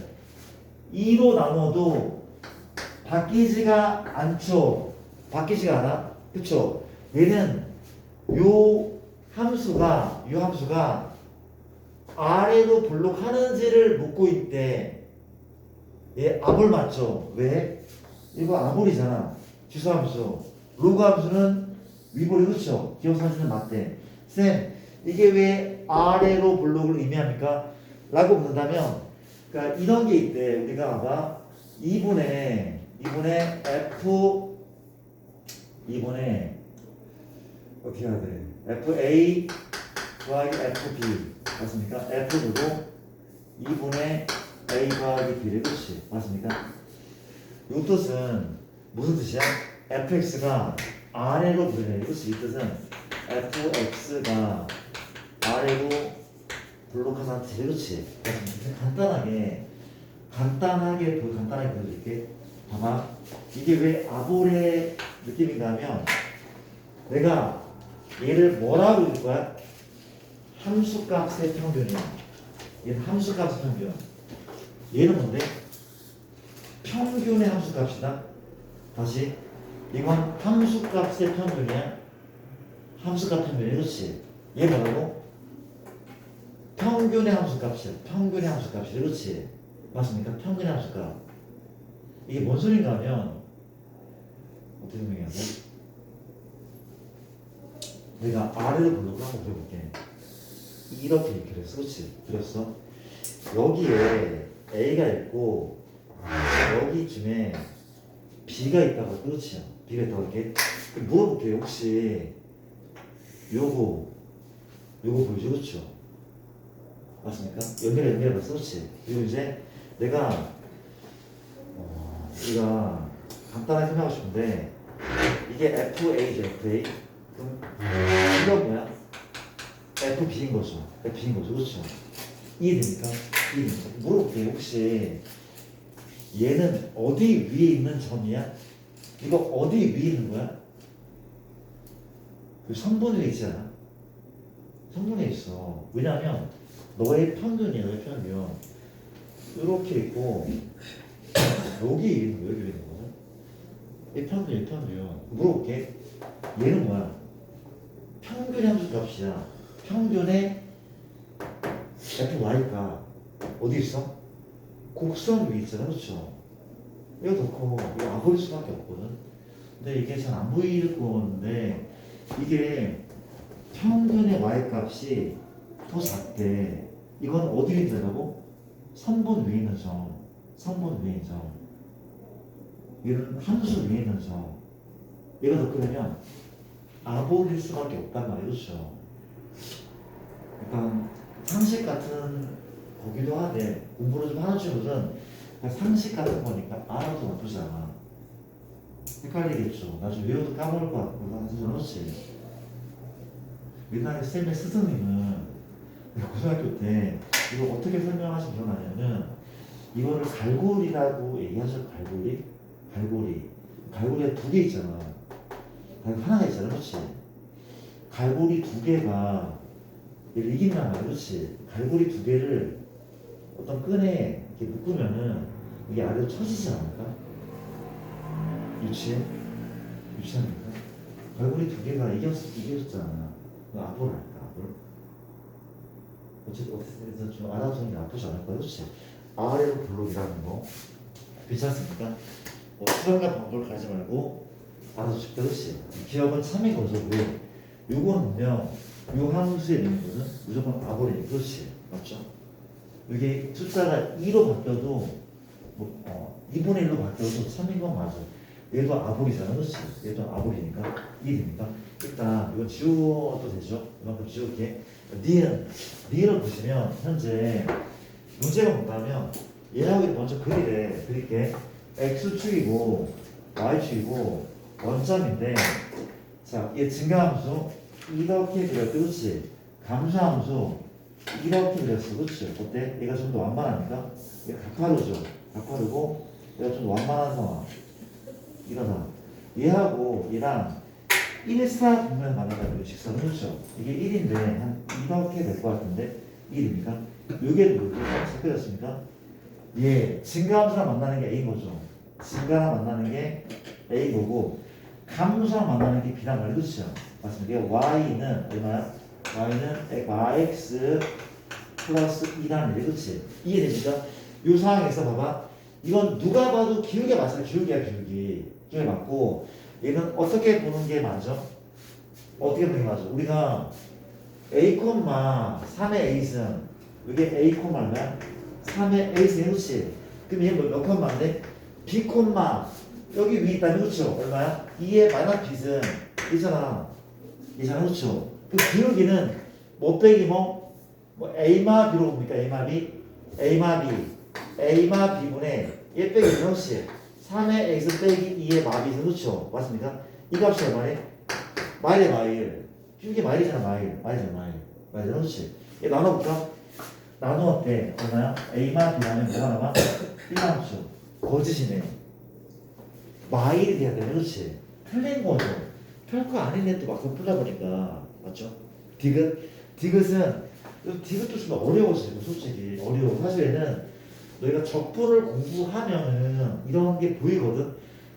2로 나눠도 바뀌지가 않죠. 바뀌지가 않아. 그쵸? 얘는 요 함수가 아래로 블록하는지를 묻고 있대. 얘 아몰 맞죠? 왜? 이거 아몰이잖아. 주소함수. 로그 함수는 위볼이 그쵸? 기억사진은 맞대. 쌤, 이게 왜 아래로 블록을 의미합니까? 라고 묻는다면, 그러니까 이런 게 있대. 우리가 봐봐. 2분의 F, 2분의, 어떻게 해야 돼? FA 더하기 FB. 맞습니까? F도 2분의 A 더하기 B를 그치? 맞습니까? 이 뜻은 무슨 뜻이야? fx가 아래로 불러요. 그치? 이 뜻은 fx가 아래로 블록하는 뜻이 그렇지? 간단하게 보여줄게. 봐봐. 이게 왜 아볼의 느낌인가 하면 내가 얘를 뭐라고 읽을 거야? 함수값의 평균이야. 얘는 함수값의 평균. 얘는 뭔데? 평균의 함수값이다. 다시 이건 함수값의 평균이야. 함수값 평균이 그렇지. 얘 뭐라고? 평균의 함수값이야. 평균의 함수값이 그렇지. 맞습니까? 평균의 함수값. 이게 뭔 소린가 하면 어떻게 설명해야 돼? 내가 아래로 블록을 한번 그려볼게. 이렇게 그렸어. 그렇지? 그렸어. 여기에 A가 있고 여기쯤에 B가 있다고. 그렇지? B가 있다고 이렇게 물어볼게요. 혹시 요거 보이죠? 그렇죠? 맞습니까? 연결해봤어. 그렇지? 그리고 이제 내가 우리가 간단하게 설명하고 싶은데 이게 이게 FA죠, FA. 그럼 이건 뭐야? FB인 거죠. FB인 거죠. 그렇죠? 이해됩니까? 이해됩니까? 물어볼게요. 혹시 얘는 어디 위에 있는 점이야? 이거 어디 위에 있는 거야? 그 성분에 있지 않아? 성분에 있어. 왜냐면 너의 평균이야, 너의 평균. 이렇게 있고 여기 있는 거, 여기 있는 거거든. 이 평균, 이 평균. 물어볼게. 얘는 뭐야? 평균 함수 값이야. 평균의 FY가 어디 있어? 곡선 위에 있잖아, 그렇죠? 이거 더 커. 이거 안 보일 수밖에 없거든. 근데 이게 잘 안 보일 건데 이게 평균의 y 값이 더 작대. 이건 어디 있는 데라고? 선분 위에 있는 점. 선분 위에 있는 점. 이건 함수 위에 있는 점. 얘가 더 크려면 아볼일 수밖에 없단 말이죠. 그렇죠? 일단 상식 같은 거기도 하되 공부를 좀 하는 친구들은 상식 같은 거니까 알아도 나쁘지 않아. 헷갈리겠죠. 나중에 외워도 까먹을 것 같고 나한테 그렇지. 옛날에 쌤의 스승님은 고등학교 때 이거 어떻게 설명하신 기억 나냐면 이거를 갈고리라고 얘기하죠. 갈고리? 갈고리. 갈고리가 두 개 있잖아. 하나가 있잖아. 그렇지? 갈고리 두 개가 얘를 이긴단 말이야. 그렇지? 갈고리 두 개를 어떤 끈에 이렇게 묶으면은 이게 아래로 쳐지지 않을까? 유치해? 유치합니까? 갈고리 두 개가 이겼잖아. 너 앞으로 할까? 앞으로? 어쨌든 좀 알아두는 게 나쁘지 않을 거야. 그렇지? 아래로 블록이라는 거 괜찮습니까? 수단과 방법을 가리지 말고 알아두십시오. 그렇지? 기억은 참인 거죠. 왜? 요거는요 요 함수에 있는 거는 무조건 아버리니 그렇지? 맞죠? 이게 숫자가 2로 바뀌어도 2분의 1로 바뀌어도 3인 건 맞아. 얘도 아볼이잖아. 그렇지? 얘도 아볼이니까 이해됩니까? 일단 이거 지워도 되죠? 이만큼 지울게. 니은을 보시면 현재 문제가 뭔가면 얘하고 먼저 그릴게. x축이고 y축이고 원점인데 자, 얘 증가함수 이렇게 그렸지. 그렇지? 감소함수 이렇게 그렸어. 그렇지? 어때? 얘가 좀 더 완만하니까 얘가 각화르죠. 각화르고 얘가 좀 완만한 상황. 이러다 얘하고 얘랑 1, 4 보면 만나가지고 직선 그렇죠? 이게 1인데 한 이렇게 될 것 같은데 1입니까? 요게 뭐죠? 잡혀졌습니까? 예, 증가함수랑 만나는 게 A인 거죠. 증가랑 만나는 게 A고고 감소랑 만나는 게 B란 말이죠. 그렇죠? 맞습니다. 이게 Y는 얼마야? Y는 Yx 플러스 2라는 얘기. 그렇지? 이해됩니까? 이 상황에서 봐봐. 이건 누가 봐도 기울기가 맞아요. 기울기야 기울기. 기울기 맞고 얘는 어떻게 보는 게 맞아? 어떻게 보는 게 맞아? 우리가 A, 3의 A승 이게 A, 얼마야? 3의 A승 그렇지? 그럼 얘 몇 콤마인데? B, 여기 위에 있다면 그렇죠? 얼마야? 2의 마이너스 B승 이잖아. 그렇죠? 그 기울기는 뭐 빼기 뭐 A마 B로 봅니까? A마 B? A마 B A마 B분의 얘 빼기 그렇지? 3의 X 빼기 2의 마비승 그렇죠? 맞습니까? 이 값이 얼마네? 마일에 마일. 이게 마일이잖아. 마일이잖아. 그렇지? 얘 나눠볼까? 나누어 때 얼마야? A만 B라면 뭐가 남아? 1함수. 거짓이네. 마일이 돼야 되네. 그렇지? 틀린 거죠. 별거 아닌데 또 막상 풀려보니까 맞죠? 디귿은 디귿도 좀 어려워지고 솔직히 어려워. 사실은 너희가 적분을 공부하면은 이런 게 보이거든.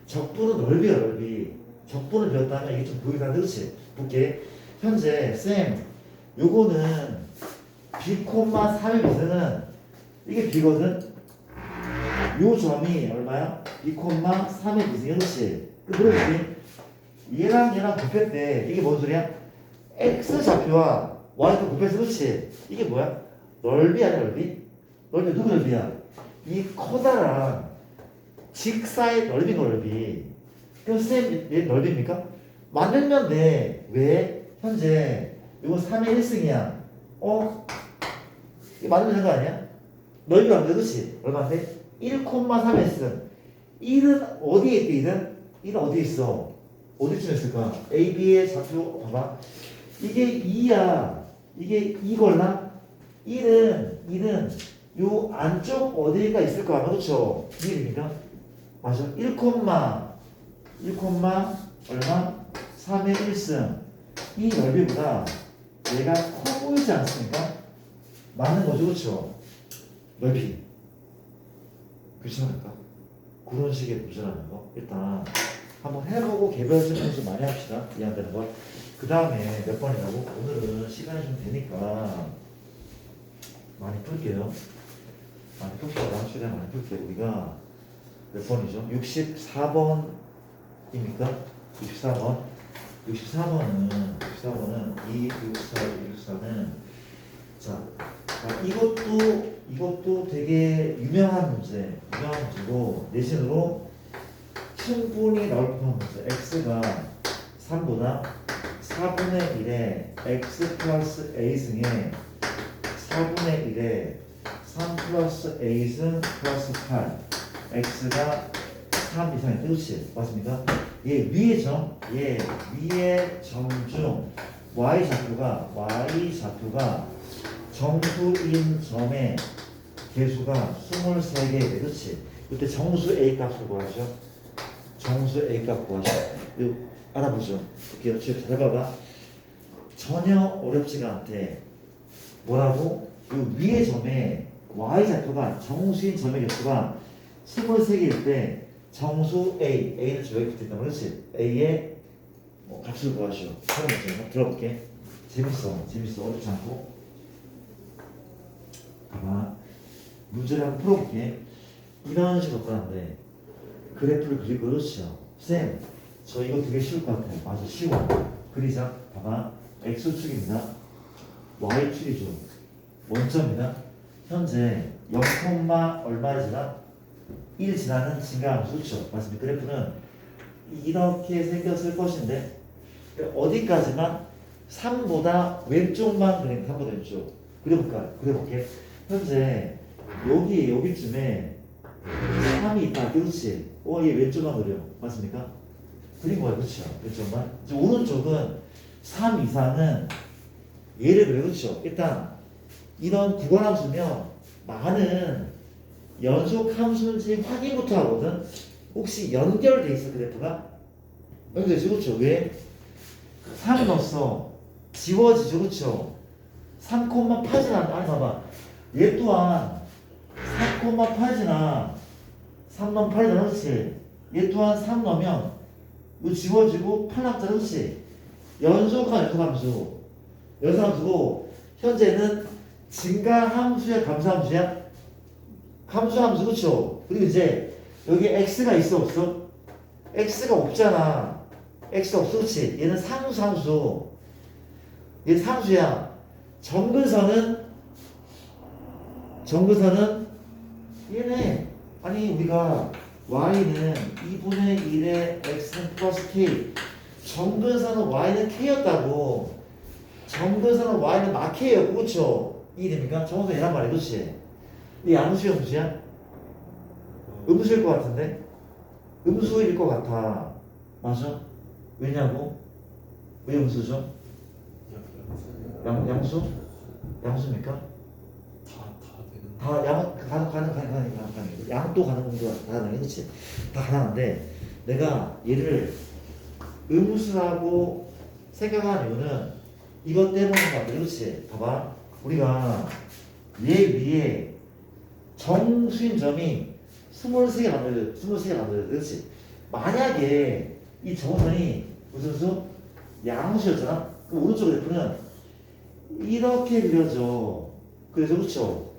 적분은 넓이야 넓이. 적분을 배웠다면 이게 좀 보이긴 한데 그렇지? 볼게. 현재 쌤 요거는 B, 3의 미승은 이게 B거든. 요 점이 얼마야? B, 3의 미승이 그렇지? 그러지? 얘랑 곱했대. 이게 뭔 소리야? X 좌표와 Y도 곱해서 그렇지? 이게 뭐야? 넓이 아니야 넓이? 넓이 누구 넓이야? 이 커다란 직사의 넓이 넓이. 그럼 쌤 얘 넓입니까? 만들면 돼. 왜? 현재 이거 3의 1승이야. 이거 만들면 되는 거 아니야? 넓이가 안 돼. 그렇지? 얼마인데? 1,3의 승. 1은 어디에 있대? 1은 어디에 있어? 어디쯤 있을까? AB의 좌표 봐봐. 이게 2야. 이게 2걸나? 1은 요 안쪽 어디가 있을 거 아마 그렇죠? 1입니까? 맞아. 1, 1, 얼마? 3의 1승. 이 넓이보다 얘가 커 보이지 않습니까? 많은 거죠, 그렇죠? 넓이. 그렇지 않을까? 그런 식의 문제라는 거. 일단 한번 해보고 개별적 연습 많이 합시다. 이해한다는 걸. 그 다음에 몇 번이라고? 오늘은 시간이 좀 되니까 많이 풀게요. 많이 풀게요. 최대한 많이 풀게요. 우리가 몇 번이죠? 64번입니까? 64번. 64번은 2, 64는 자, 이것도 되게 유명한 문제고 내신으로 충분히 나올 법한 문제. x가 3보다 4분의 1에 x 플러스 a승에 4분의 1에 3 플러스 a승 플러스 8 x가 3 이상이 그렇지 맞습니까? 위의 점 중 y좌표가 정수인 점의 개수가 23개 그렇지? 그때 정수 a 값을 구하죠. 정수 a 값 구하죠. 이거 알아보죠. 볼게요. 지금 잘 봐봐. 전혀 어렵지가 않대. 뭐라고? 이 위의 점에 y좌표가 정수인 점의 개수가 23개일 때 정수 a는 여기 붙어있단 말이지. a의 값을 구하죠. 처음 문제 들어볼게. 재밌어. 어렵지 않고. 봐봐. 문제를 한번 풀어볼게. 이런 식으로 풀었는데 그래프를 그리고 그렇죠. 쌤, 저 이거 되게 쉬울 것 같아요. 맞아, 쉬워. 그리자. 봐봐. x축입니다. y축이죠. 원점이다. 현재 0, 얼마를 지나? 1 지나는 증가함수. 그렇죠. 맞습니다. 그래프는 이렇게 생겼을 것인데 어디까지만 3보다 왼쪽만 그리면 3보다 왼쪽. 그려볼게. 현재 여기쯤에 3이 있다. 그렇지. 얘 왼쪽만 그려. 맞습니까? 그린 거야. 그렇죠. 왼쪽만. 이제 오른쪽은 3 이상은 얘를 그려. 그렇죠. 일단 이런 구간함수면 많은 연속 함수인지 확인부터 하거든. 혹시 연결돼 있어 그래프가? 연결되지. 그렇죠. 왜? 3 넣었어. 지워지죠. 그렇죠. 3,8진 않아. 아니 봐봐. 얘 또한 3,8지나 3 넣으면 8이잖아. 그렇지. 얘 또한 3 넣으면 이거 지워지고 8 남잖아. 그렇지. 연속한 함수. 연속함수고 현재는 증가함수야 감소함수야? 감소함수. 그렇죠. 그리고 이제 여기 x가 있어 없어? x가 없잖아. x가 없어. 그렇지. 얘는 상수함수. 얘 상수야. 정근선은 얘네. 아니 우리가 y는 2분의 1의 x는 플러스 k. 정근선은 y는 k였다고. 정근선은 y는 마k였고 그렇죠. 이해됩니까? 정근선 얘란 말이야. 그렇지. 이 암수야 음수야? 음수일 것 같은데? 음수일 것 같아. 맞아? 왜냐고? 왜 음수죠? 양수? 양수입니까? 다 양도 가능한 거 가능해. 그치? 다 가능한데 내가 얘를 음수라고 생각하는 이유는 이것 때문인 것 같아. 그렇지? 봐봐. 우리가 얘 위에 정수인 점이 23개 만들어요. 그렇지? 만약에 이 정선이 무슨 수? 양수였잖아? 그럼 오른쪽 그래프는 이렇게 그려져. 그래서 그렇죠?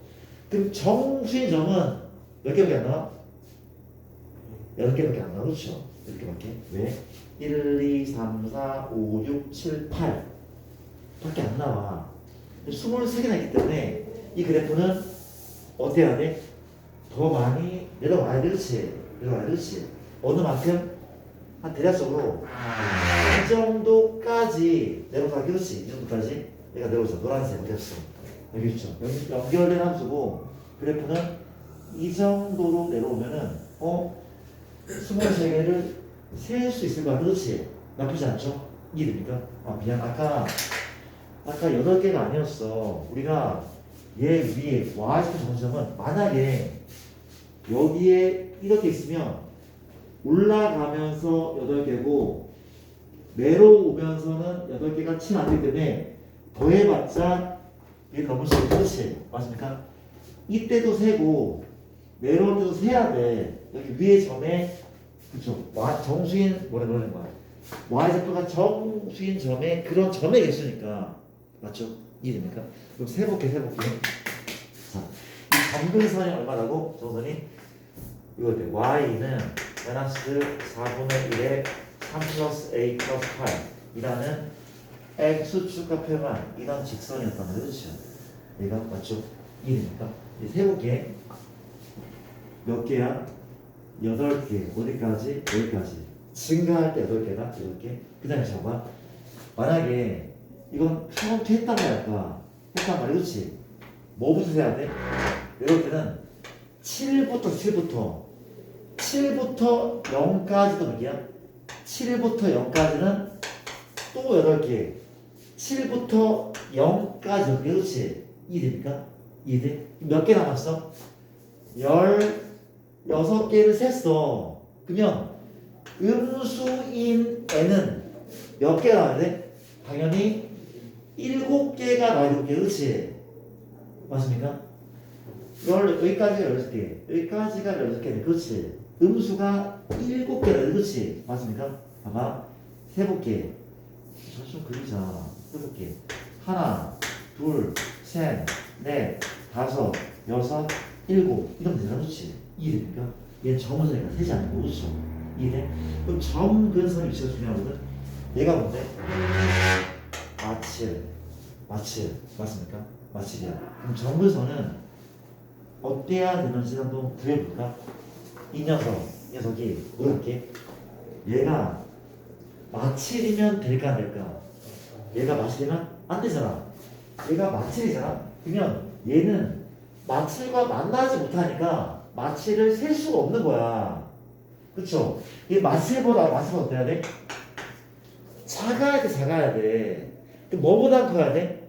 그럼 정수인 점은 몇 개밖에 안 나와? 10개밖에 안 나와. 그렇죠? 10개밖에. 왜? 1, 2, 3, 4, 5, 6, 7, 8 밖에 안 나와. 23개나 있기 때문에 이 그래프는 어떻게 해야 돼? 더 많이 내려와야 되지. 어느 만큼? 한 대략적으로 이 정도까지 내려가기. 그렇지. 이 정도까지 얘가 내려오죠. 노란색 어디였어? 여기 있죠. 여기 연결된 함수고 그래프는 이 정도로 내려오면은 23개를 셀 수 있을 거야. 그렇지? 나쁘지 않죠? 이해됩니까? 아 미안 아까 8개가 아니었어. 우리가 얘 위에 y축 정점은 만약에 여기에 이렇게 있으면 올라가면서 8개고 내려오면서는 8개가 채 안 되기 때문에 더해봤자 얘 넘을 수 있어. 그렇지? 맞습니까? 이때도 세고 내려올 때도 세야 돼. 여기 위에 점에 그쵸? 정수인 뭐라 그러는 거야? y좌표가 정수인 점에 그런 점에 있으니까 맞죠? 이해됩니까? 그럼 세볼게. 자, 이 점근선이 얼마라고? 정선이 이거 어때? y는 마이너스 4분의 1에 3 플러스 a 플러스 8이라는 x축과 표현한 이런 직선이었단 말이죠. 얘가 맞죠? 이해됩니까? 이제 세볼게. 몇 개야? 8개. 어디까지? 여기까지. 증가할 때 8개다? 8개. 그 다음에 잡아. 만약에 이건 카운트 했단 말이야. 했단 말이야. 그렇지? 뭐부터 세야 돼? 이럴 때는 7부터 0까지도 몇 개야? 7부터 0까지는 또 8개. 7부터 0까지 몇 개? 그렇지? 이해됩니까? 이해돼? 몇 개 남았어? 16개를 셌어. 그러면 음수인 n은 몇 개가 나와야 돼? 당연히 7개가 나와야 돼. 그렇지? 맞습니까? 여기까지가 16개. 여기까지가 16개네. 그렇지? 음수가 7개다. 그렇지? 맞습니까? 봐봐. 세볼게. 좀 그리자. 세볼게. 하나, 둘, 셋, 넷, 다섯, 여섯, 일곱. 이러면 되나? 그렇지? 이해됩니까? 얘는 점은 내가 세지 않고. 그렇죠? 이해돼? 그럼 점 근선의 위치가 중요하거든? 얘가 뭔데? 마칠. 맞습니까? 마칠이야. 그럼 점 근선은 어때야 되는지 한번 그려볼까? 이 녀석이 이렇게 얘가 마칠이면 될까 안 될까? 얘가 마칠이면 안 되잖아. 얘가 마칠이잖아. 그러면 얘는 마칠과 만나지 못하니까 마칠을 셀 수가 없는 거야. 그쵸? 얘 마칠보다 어때야 돼? 작아야 돼. 뭐보다 커야 돼?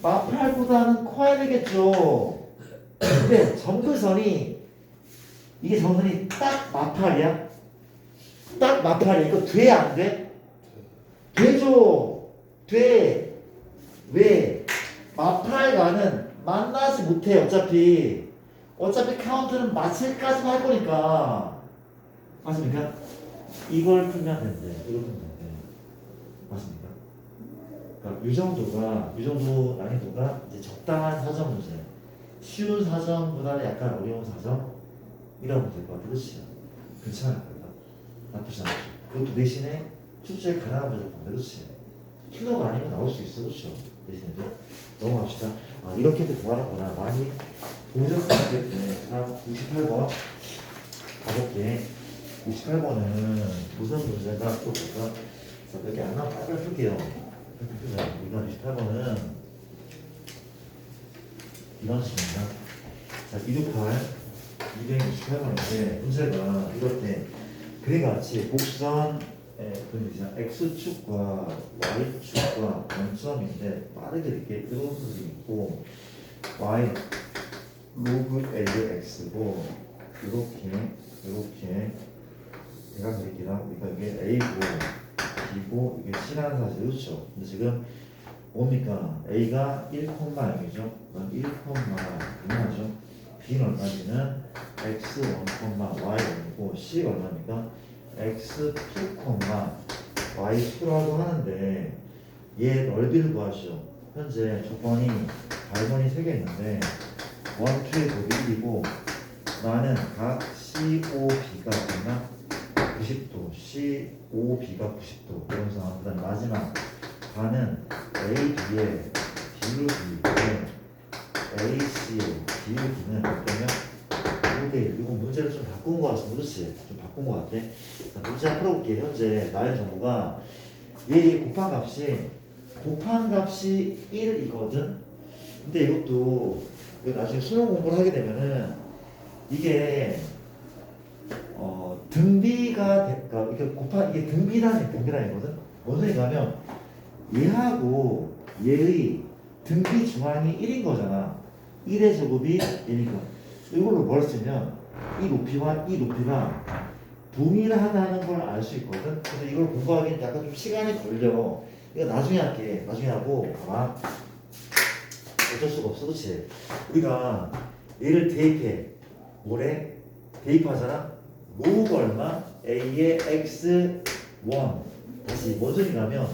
마팔보다는 커야 되겠죠. 근데 점근선이 이게 점근선이 딱 마팔이야? 딱 마팔이야. 이거 돼? 안 돼? 되죠. 돼. 왜? 마팔과는 만나지 못해. 어차피 카운트는 마칠까지만 할 거니까. 맞습니까? 이걸 풀면 된대. 이걸 풀면 된대. 맞습니까? 그러니까 이 정도 난이도가 이제 적당한 사정 문제. 쉬운 사정보다는 약간 어려운 사정? 이러면 될 것 같아. 그렇지? 괜찮을 거야. 나쁘지 않죠. 그것도 대신에 출제에 가능한 무조건. 그렇지? 킬러가 아니면 나올 수 있어. 그렇죠? 대신에 넘어갑시다. 아, 이렇게도 구하는구나. 많이 보셨을 텐데. 다음 98번 가볼게. 68번은 무슨 문제가 또 볼까? 자, 여기 안 나와 빨리 풀게요. 이건 28번은 이런 식입니다. 자, 268번인데 문제가 이럴 때 그래같이 곡선 x축과 y축과 원점인데 빠르게 이렇게 이렇게 있고 y 로그 AX고 이렇게 내가 그릴게요. 그러니까 이게 A고 B고 이게 C라는 사실 그렇죠? 근데 지금 뭡니까? A가 1,0이죠. 그럼 1,0이죠. B는 얼마지는 x1,y1이고 C가 얼마입니까? x2, y2라고 하는데 얘 넓이를 구하시오. 현재 조건이 발번이 3개 있는데 1, 2의 곱이 1이고 나는 각 COB가 얼마? 90도, COB가 90도 이런 상황. 그 다음 마지막 가는 AB의 BUB의 AC의 BUB는 어떠면 5대1. 이거 문제를 좀 바꾼 것 같아. 그렇지? 좀 바꾼 것 같아. 자, 문제 한번 풀어볼게. 현재 나의 정보가 얘 곱한 값이 1이거든. 근데 이것도 나중에 수능 공부를 하게 되면은 이게 등비가 그러니까 이게 이게 등비란이거든. 뭔 소리가 하면 얘하고 얘의 등비 중앙이 1인 거잖아. 1의 제곱이 얘니까 이걸로 뭘 쓰면 이 높이와 이 높이가 동일하다는 걸 알 수 있거든. 그래서 이걸 공부하기엔 약간 좀 시간이 걸려. 이거 나중에 할게. 나중에 하고 봐봐. 어쩔 수가 없어, 그렇지? 우리가 얘를 대입해. 뭐래? 대입하잖아. 로우가 얼마? a의 x1. 다시 뭔 소리냐면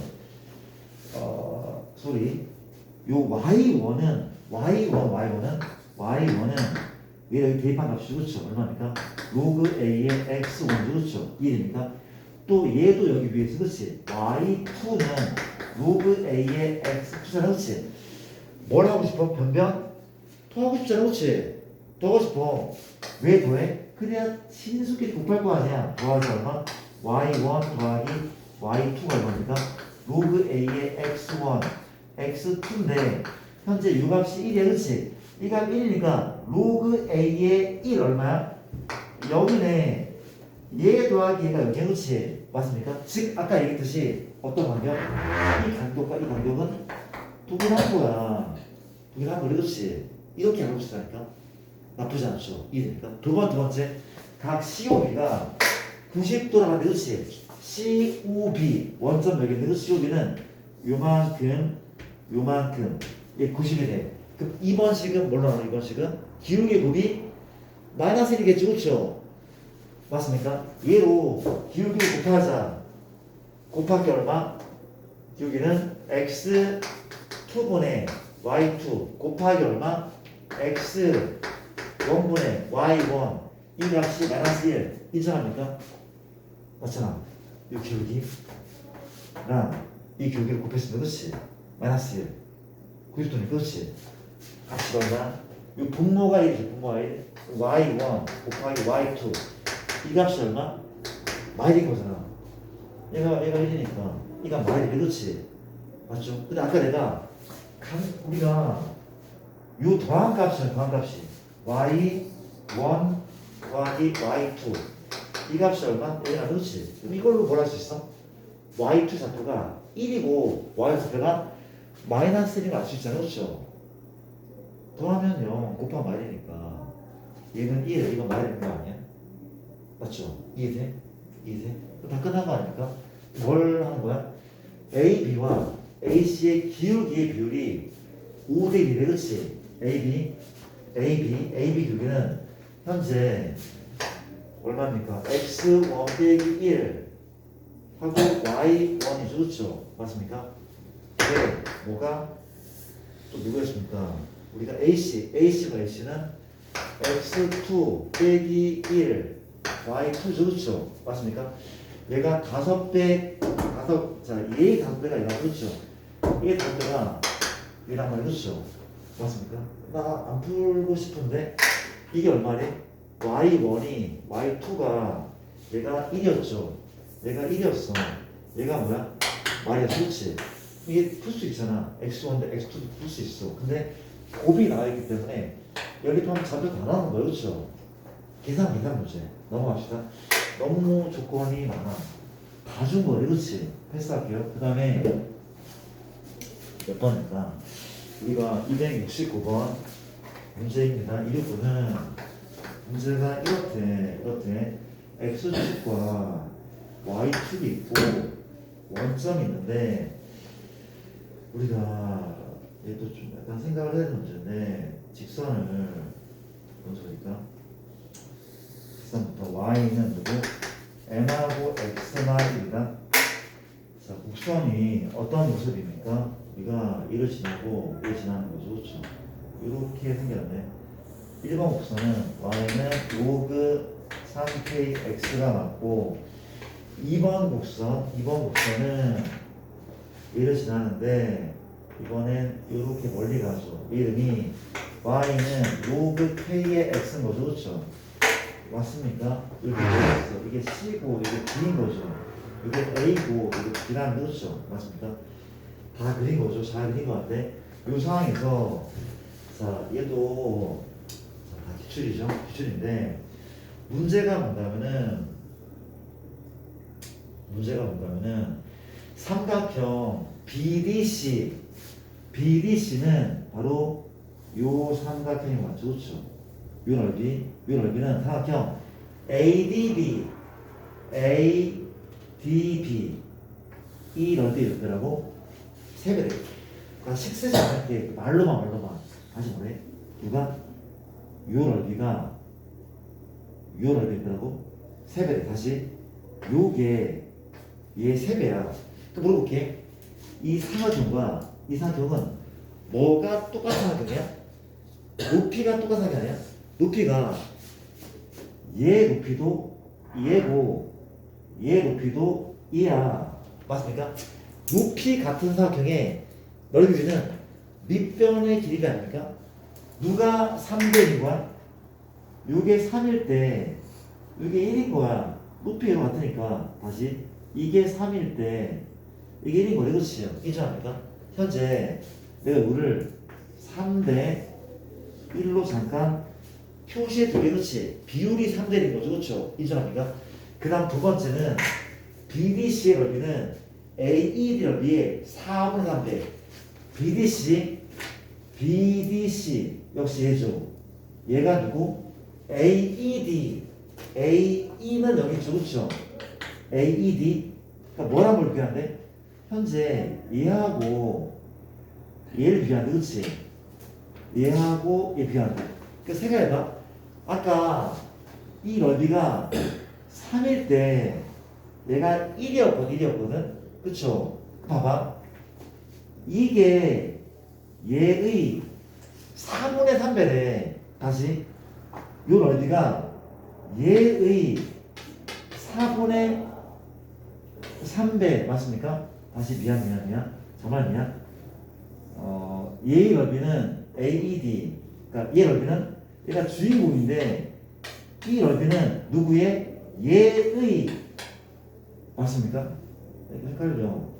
소리. 요 y1은 얘 여기 대입한 값이 그렇죠? 얼마입니까? 로그 a의 x1 그렇죠? 1입니까? 또 얘도 여기 위에 그렇지? y2는 로그 a의 x2잖아, 그렇지? 뭘 하고 싶어? 변변? 더하고 싶잖아, 그렇지? 더하고 싶어. 왜 더해? 그래야 신수끼리 곱할 거 아니야. 더하기 얼마? y1 더하기 y2가 얼마입니까? 로그 a의 x1, x2인데 현재 이 값이 1이야, 그렇지? 이 값 1이니까 로그 a의 1 얼마야? 여기네. 얘 더하기 얘가 여기야, 그렇지? 맞습니까? 즉 아까 얘기했듯이 어떤 간격? 이 간격과 이 간격은 동일한 거야. 동일한 거래, 그렇지? 이렇게 알고 있으니까 나쁘지 않죠. 이해됩니까? 두 번째 각 COB가 90도라고 그렇지? COB 원점 여기 있는 그 COB는 요만큼 이게 90이 돼. 그럼 2번 식은 뭘로 나눠? 2번 식은 기울기의 곱이 마이너스 1이겠죠, 그렇죠? 맞습니까? 얘로 기울기를 곱하자. 곱하기 얼마? 기울기는 x2분의 y2 곱하기 얼마? x1분의 y1 이 값이 마이너스 1 인정합니까? 맞잖아. 이 기울기랑 이 기울기를 곱했으면 그렇지? 마이너스 1 90도니 그렇지? 같이 얼마? 이 분모가 1이지. 분모가 1 y1 곱하기 y2 이 값이 얼마? 마일인 거잖아. 얘가 1이니까 이가 마일이 그렇지? 맞죠? 근데 아까 내가 우리가 요 더한 값이야. 더한 값이 y1 더하기 y2 이 값이 얼마? 얘가 그렇지? 그럼 이걸로 뭘 할 수 있어? y2 좌표가 1이고 y 좌표가 마이너스 1인 걸 알 수 있잖아, 그렇죠? 더하면 0 곱하면 마이너니까 얘는 1 이건 마이너인 거 아니야? 맞죠? 이해돼? 다 끝난 거 아닙니까? 뭘 하는 거야? AB와 AC의 기울기의 비율이 5대 1이래, 그렇지? AB 기울기는 현재 얼마입니까? x1 빼기 1 하고 y1이죠, 그렇죠? 맞습니까? 네, 뭐가 또 누구였습니까? 우리가 AC는 x2 빼기 1 y2죠, 그렇죠? 맞습니까? 얘가 5배, 자, 얘의 5배가 얘가 그렇죠? 얘의 5배가 얘란 말이 그렇죠? 맞습니까? 나 안 풀고 싶은데 이게 얼마래? y1이 y2가 얘가 1이었죠? 얘가 1이었어. 얘가 뭐야? 마이너스 그렇지? 이게 풀 수 있잖아. x1대 x2도 풀 수 있어. 근데 곱이 나와있기 때문에 여기 또 잡혀 다 나오는 거야, 그렇죠? 계산 문제 넘어갑시다. 너무 조건이 많아. 다 준 거래, 그렇지? 패스할게요. 그 다음에 몇 번일까? 우리가 269번 문제입니다. 269는 문제가 이렇대. x축과 y축이 있고 원점이 있는데 우리가 얘도 좀 약간 생각을 해야 되는 문제인데 직선을 먼저 보니까 직선부터 y는 누구? m하고 x만 1이다. 자, 곡선이 어떤 모습입니까? 우리가 이를 지나고 이를 지나는 거죠, 그렇죠? 이렇게 생겼네. 1번 곡선은 y는 로그 3kx가 맞고 2번 곡선은 이를 지나는데 이번엔 이렇게 멀리 가죠. 이름이 y는 로그 k의 x인 거죠, 그렇죠? 맞습니까? 이렇게 있어. 이게 c고 이게 b인 거죠. 이게 a고 이게 b라는 거죠, 맞습니까? 다 그린 거죠. 잘 그린 것 같아. 이 상황에서 자 얘도 자, 다 기출인데 문제가 뭔가면은 문제가 뭔가면은 삼각형 BDC는 바로 요 삼각형이 맞죠, 그렇죠? 요 넓이는 삼각형 ADB 이 넓이 넓이라고 세 배 되겠죠. 그러니까 식쓰지 않을게 말로만 다시 뭐래? 누가 요 넓이가 요 넓이라고 세 배 돼. 다시 요게 얘 세 배야. 또 물어볼게. 이 삼각형은 뭐가 똑같은 삼각형이야? 높이가 똑같은 게 아니야? 높이가 얘 높이도 얘고 얘 높이도 얘야. 맞습니까? 높이 같은 삼각형의 넓이는 밑변의 길이가 아닙니까? 누가 3대인 거야? 요게 3일 때 이게 1인 거야. 높이가 같으니까 다시 이게 3일 때 이게 1인 거래. 그렇지? 인정합니까? 현재 내가 이거를 3대 1로 잠깐 표시해 두게. 그렇지? 비율이 3대인 거죠. 그렇죠? 인정합니까? 그 다음 두 번째는 BDC의 넓이는 AED 넓이의 4분의 3배. BDC 역시 얘죠. 얘가 누구? AE는 여기 있죠. 그렇죠? AED. 그러니까 뭐랑 뭘 비교하는데? 현재 얘하고 얘를 비교하는데, 그렇지? 얘하고 얘 비교하는데. 그 생각해봐. 아까 이 넓이가 3일 때 얘가 1이었거든. 그쵸? 봐봐. 이게 얘의 4분의 3배래. 다시 요 넓이가 얘의 4분의 3배 맞습니까? 다시 미안. 정말 미안. 얘의 넓이는 AED. 그러니까 얘 넓이는 얘가 주인공인데 이 넓이는 누구의? 얘의 맞습니까? 이거 헷갈려.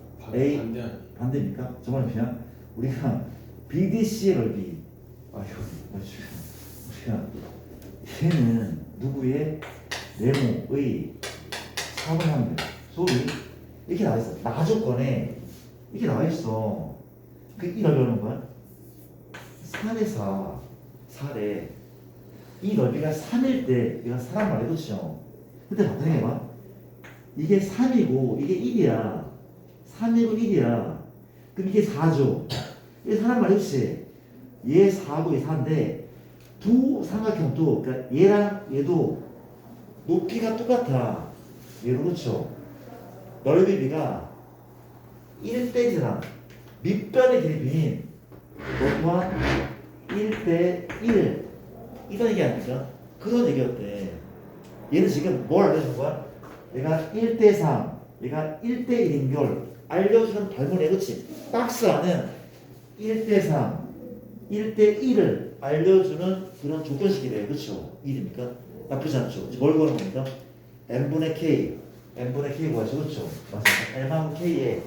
반대입니까? 정말 미안. 우리가 BDC의 넓이 우리가 얘는 누구의? 네모의 4분의 3배. 소위 이렇게 나와있어. 나조건에 이렇게 나와있어. 이 넓이 얼마인 거야? 4대 4래. 이 넓이가 3일 때 내가 사람 말해. 그렇죠? 근데 생각해봐. 이게 3이고 이게 1이야. 3이고 1이야. 그럼 이게 4죠. 이게 사람 말해. 그렇지? 얘 4고 얘 4인데 두 삼각형도, 그러니까 얘랑 얘도 높이가 똑같아. 얘도. 그렇죠? 넓이비가 1대1이잖아. 밑변의 길이인 너 또한 1대1 이런 얘기 아닙니까? 그런 얘기였대. 얘는 지금 뭘 알려준 거야? 얘가 1대3, 얘가 1대1인 걸 알려주는 발문에. 그렇지? 박스 안은 1대3, 1대1을 알려주는 그런 조건식이래요. 그렇죠? 일입니까? 나쁘지 않죠? 뭘 구하는 겁니까? n분의 k 구하죠. 그렇죠? 맞습니다. m하고 k의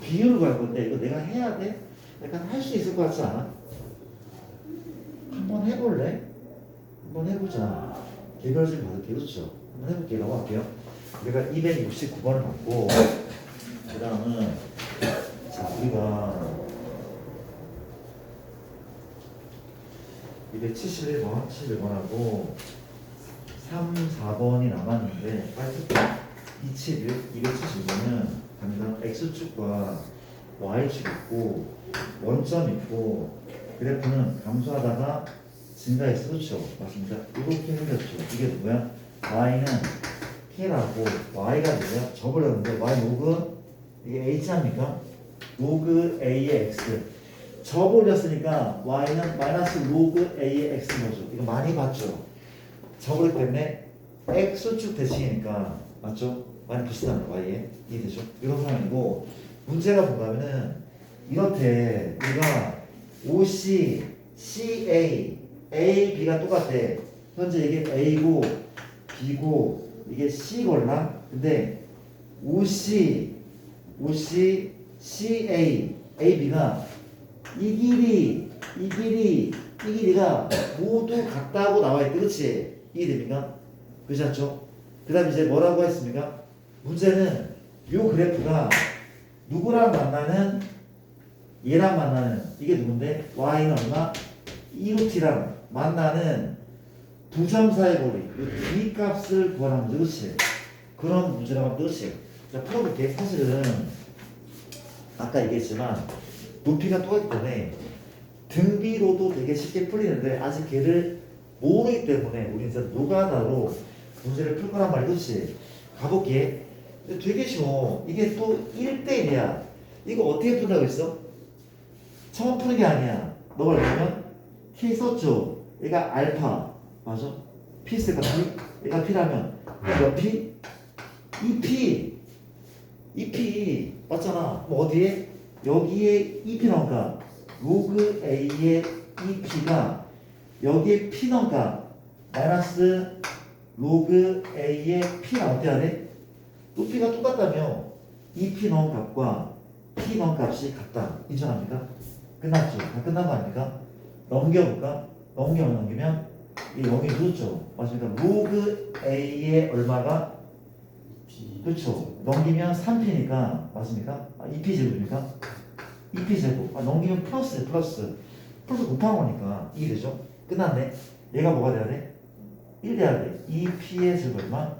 비율을 구할 건데 이거 내가 해야 돼? 약간 할 수 있을 것 같지 않아? 한번 해볼래? 한번 해보자. 개별적인 받을게. 그렇죠? 한번 해볼게요. 넘어갈게요. 우리가 269번을 받고 그 다음은 자 우리가 271번, 71번하고 3, 4번이 남았는데 빨리 271번은 당장 X축과 Y축 있고 원점 있고 그래프는 감소하다가 증가했어. 그렇죠? 맞습니다. 이렇게 생겼죠. 이게 누구야? Y는 K라고 Y가 뭐야? 접으려는데 Y 로그 이게 H 합니까? 로그 A의 X 접올렸으니까 Y는 마이너스 로그 A의 X인 거죠. 이거 많이 봤죠? 접으기 때문에 X축 대칭이니까 맞죠? 많이 비슷한 거 Y에 이해되죠? 이런 상황이고 문제가 뭔가면은 이렇대. 우리가 OC, CA, AB가 똑같대. 현재 이게 A고 B고 이게 C걸라. 근데 OC, CA, AB가 이 길이가 모두 같다고 나와있대. 그치? 이해됩니까? 그렇지 않죠? 그 다음 이제 뭐라고 했습니까? 문제는 요 그래프가 누구랑 만나는 얘랑 만나는 이게 누군데 y는 얼마? 2루t랑 만나는 두 점 사이 거리 요 d 값을 구하는 문제 그렇지? 그런 문제라고 하면 그렇지? 자 풀어볼게. 사실은 아까 얘기했지만 높이가 똑같기 때문에 등비로도 되게 쉽게 풀리는데 아직 걔를 모르기 때문에 우리 이제 노가다로 문제를 풀 거란 말이야. 그렇지? 가볼게. 근데 되게 쉬워. 이게 또 1대1이야. 이거 어떻게 푼다고 했어? 처음 푸는 게 아니야. 너가 알려면 K 썼죠? 얘가 알파 맞아? P 쓸까 P? 얘가 P라면 몇 P? 2P 2P 맞잖아. 뭐 어디에? 여기에 2P 넣으니까 로그 A의 2P가 여기에 P 넣으니까 마이너스 로그 A의 P가 어떻게 하래? 높이가 똑같다며 2P 넣은 값과 P 넣은 값이 같다. 인정합니까? 끝났죠? 다 끝난 거 아닙니까? 넘겨볼까? 넘기면 이 여기 누르죠? 맞습니까? 로그 A의 얼마가? 그렇죠? 넘기면 3P니까 맞습니까? 2P 제곱입니까? 2P 제곱. 넘기면 플러스 곱한 거니까 이게 되죠? 끝났네. 얘가 뭐가 돼야 돼? 1 돼야 돼. 2P의 제곱 얼마?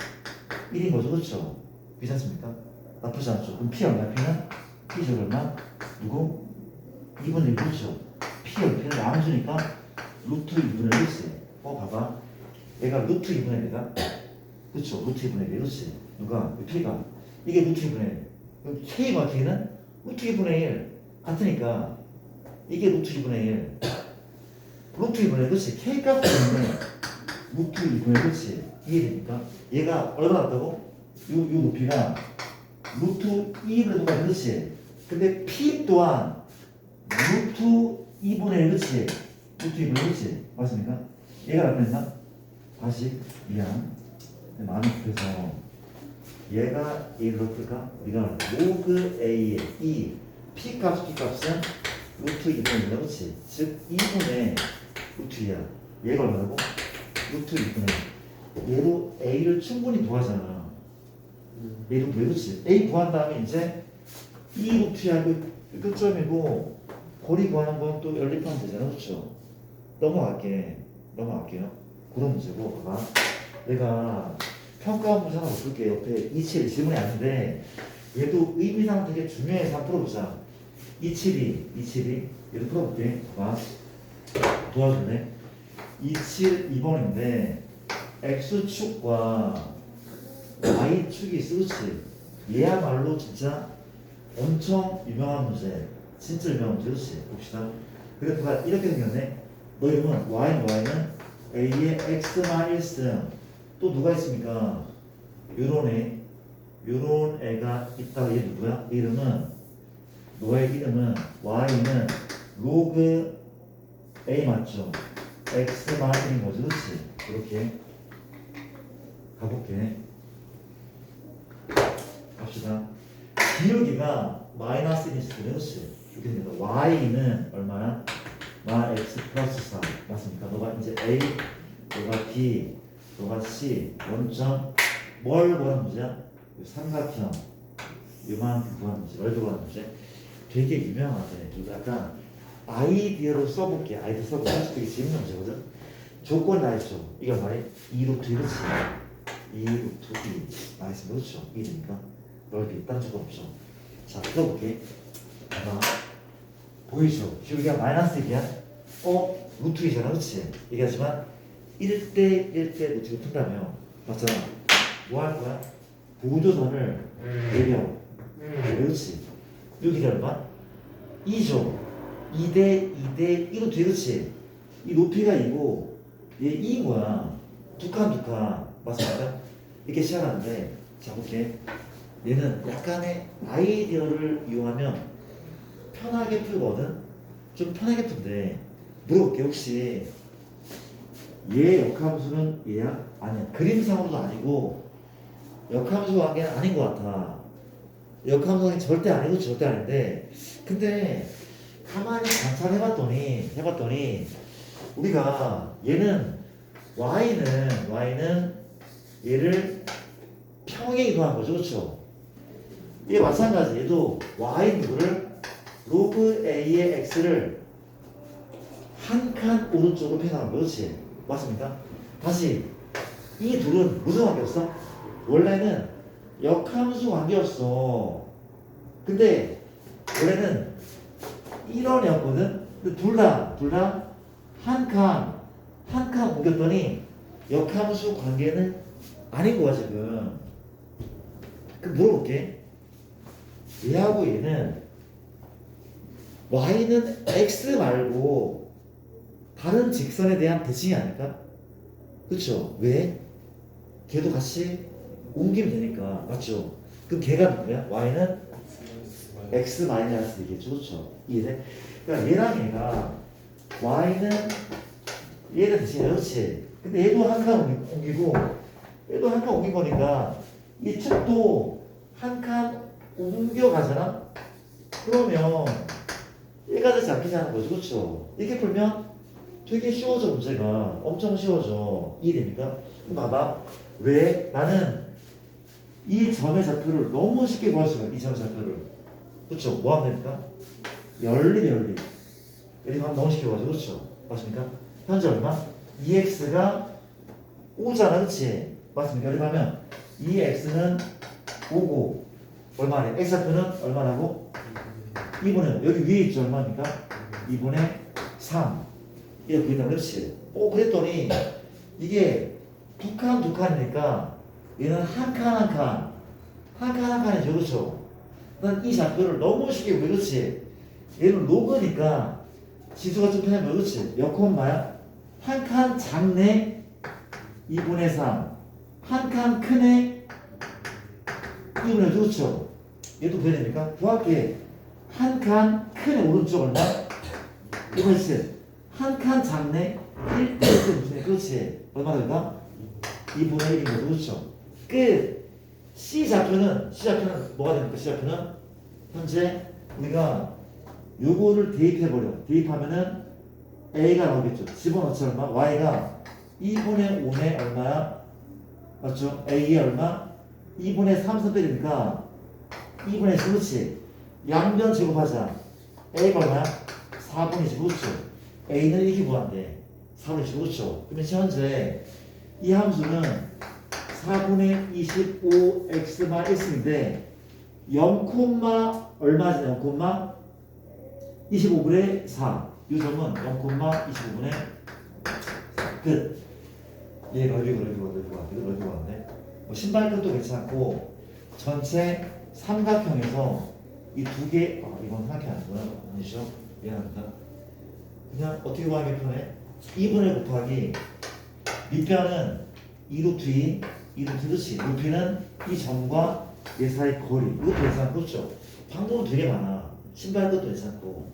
1인 거죠. 그렇죠? 괜찮습니까? 나쁘지 않죠? 그럼 P 얼마? P는? P 제곱 얼마? 누구? 2분의 1 그렇죠? P는 양수니까 루트 2분의 1이지. 봐봐. 얘가 루트 2분의 1이다. 그렇죠? 루트 2분의 1. 그렇지? 누가? P가. 이게 루트 2분의 1. 그럼 K와 K는 루트 2분의 1. 같으니까 이게 루트 2분의 1. 루트 2분의 1. 그렇지? K 값 때문에 루트 2분의 1. 그렇지? 이해됩니까? 얘가 얼마 났다고? 요 높이가 루트 2분의 1가 그렇지? 근데 P 또한 루트 2분의 1. 그렇지? 루트 2분의 1. 그렇지? 맞습니까? 얘가 나타냈나? 다시 미안. 마음이 급해서 얘가 얘를 넣을까? 우리가 로그 A의 이 P 값은 루트 2분의 1이다. 그렇지? 즉 2분의 루트 2야. 얘가 얼마라고? 루트 2분의 1. 얘로 A를 충분히 구하잖아. 얘를 왜 그렇지? A 구한 다음에 이제 이 루트하고 끝점이고 거리 구하는 건 또 연립하면 되잖아. 그렇죠? 넘어갈게요. 그런 문제고 봐봐. 내가 평가 문제 하나 볼게. 옆에 272 질문이 아닌데 얘도 의미상 되게 중요해서 한번 풀어보자. 272 얘도 풀어볼게. 봐봐. 도와줄래? 272번인데 X축과 Y축이 있었지. 얘야말로 진짜 엄청 유명한 문제. 진짜 유명한 문제. 그렇지? 봅시다. 그래프가 이렇게 생겼네. 너 이러면 Y는 A의 X 마이너스 또 누가 있습니까? 요런 애가 있다가 얘 누구야? 너의 이름은 Y는 로그 A 맞죠? X 마이너스인 거지. 그렇지? 이렇게 가볼게. 갑시다. 기울기가 마이너스 1이 그렇지? 이렇게 됩니다. Y는 얼마야? 마 X 플러스 4 맞습니까? 너가 이제 A, 너가 B, 너가 C 원점 뭘 구하는 문제야? 삼각형 요만큼 구하는 문제, 뭘 구하는 문제? 되게 유명하대. 그리고 약간 아이디어로 써볼게. 아이디어 써볼게. 되게 재밌는 문제거든. 조건이 다 있죠. 이게 말해 2루트 1이지. 2루트 2 나이스. 그렇죠? 1이니까 넓이 딴 조건 없죠. 자 풀어볼게. 봐봐. 보이죠? 기울기가 마이너스 1이야? 루트 2잖아. 그렇지? 얘기하지만 1대 1대 루트를 푼다며 맞잖아. 뭐 할 거야? 보조선을 내려. 그렇지? 여기 얼마? 2죠. 2대 2대 1루트. 그렇지? 이 높이가 2고 얘 2인 거야. 두 칸 맞습니까? 이렇게 시작하는데 자 볼게. 얘는 약간의 아이디어를 이용하면 편하게 풀거든. 좀 편하게 푼데 물어볼게. 혹시 얘 역함수는 얘야? 아니야. 그림상으로도 아니고 역함수 관계는 아닌 것 같아. 역함수는 절대 아니고 절대 아닌데 근데 가만히 관찰해봤더니 우리가 얘는 Y는 얘를 평행이동한 거죠. 그렇죠? 이게 마찬가지. 얘도 y 누구를 로그 a의 x를 한 칸 오른쪽으로 표현하는 거. 그렇지? 맞습니까? 다시 이 둘은 무슨 관계였어? 원래는 역함수 관계였어. 근데 원래는 1원이었거든? 근데 둘 다 한 칸 옮겼더니 역함수 관계는 아닌 거야, 지금. 그럼 물어볼게. 얘하고 얘는 y는 x 말고 다른 직선에 대한 대칭이 아닐까? 그쵸? 왜? 걔도 같이 옮기면 되니까. 맞죠? 그럼 걔가 누구야? y는 x 마이너스 이겠죠? 그쵸? 이해돼? 그러니까 얘랑 얘가 y는 얘를 대칭해. 그렇지? 근데 얘도 한 칸 옮기고 얘도 한 칸 옮긴 거니까 이 측도 한 칸 옮겨가잖아? 그러면 얘가 다시 잡히자는 거죠. 그렇죠? 이렇게 풀면 되게 쉬워져. 문제가 엄청 쉬워져. 이해됩니까? 그럼 봐봐. 왜? 나는 이 점의 좌표를 너무 쉽게 구할 수가 있어. 이 점의 좌표를. 그렇죠? 뭐 하면 됩니까? 열리. 여기 하면 너무 쉽게 구하죠. 그렇죠? 맞습니까? 현재 얼마? 2x가 5잖아. 그렇지? 맞습니까? 여기 가면 2x는 5고 얼마래? x좌표는 얼마라고? 2분의 5. 여기 위에 있죠. 얼마입니까? 2분의 3. 이렇게 있다고. 그렇지? 그랬더니 이게 두 칸이니까 얘는 한 칸이죠. 그렇죠? 난 이 좌표를 너무 쉽게 왜 그렇지? 얘는 로그니까 지수가 좀 편하면 그렇지? 몇 콤마야? 한 칸 작네 2분의 3. 한 칸 크네 2분의 5. 그렇죠? 얘도 변입니까? 구할게. 한 칸 크네 오른쪽 얼마? 2분의 7. 한 칸 작네 1분의 무슨 그렇지? 얼마 될까? 2분의 1인 거죠. 그렇죠? 끝. C좌표는 뭐가 됩니까? C좌표는 현재 우리가 요거를 대입해버려. 대입하면은 A가 나오겠죠. 집어넣지 얼마? Y가 2분의 5네 얼마야? 맞죠? A의 얼마? 2분의 3선 때리니까 2분의 10. 그렇지? 양변 제곱하자. A가 얼마야? 4분의 15. 그렇죠? A는 이렇게 구한대. 4분의 15. 그렇죠? 그러면 현재 이 함수는 4분의 25x만 1승인데 0, 얼마지? 0, 25분의 4. 이 점은 0,25분의 끝. 얘가 여기가 왔네. 신발끈도 괜찮고 전체 삼각형에서 이 두 개, 이건 삼각형 아니구나. 아니죠? 미안합니다. 그냥 어떻게 구하는 게 편해? 2분의 곱하기 밑변은 2루트 2, 그렇지. 높이는 이 점과 얘 사이 거리. 이것도 괜찮고, 그렇죠? 방법은 되게 많아. 신발끈도 괜찮고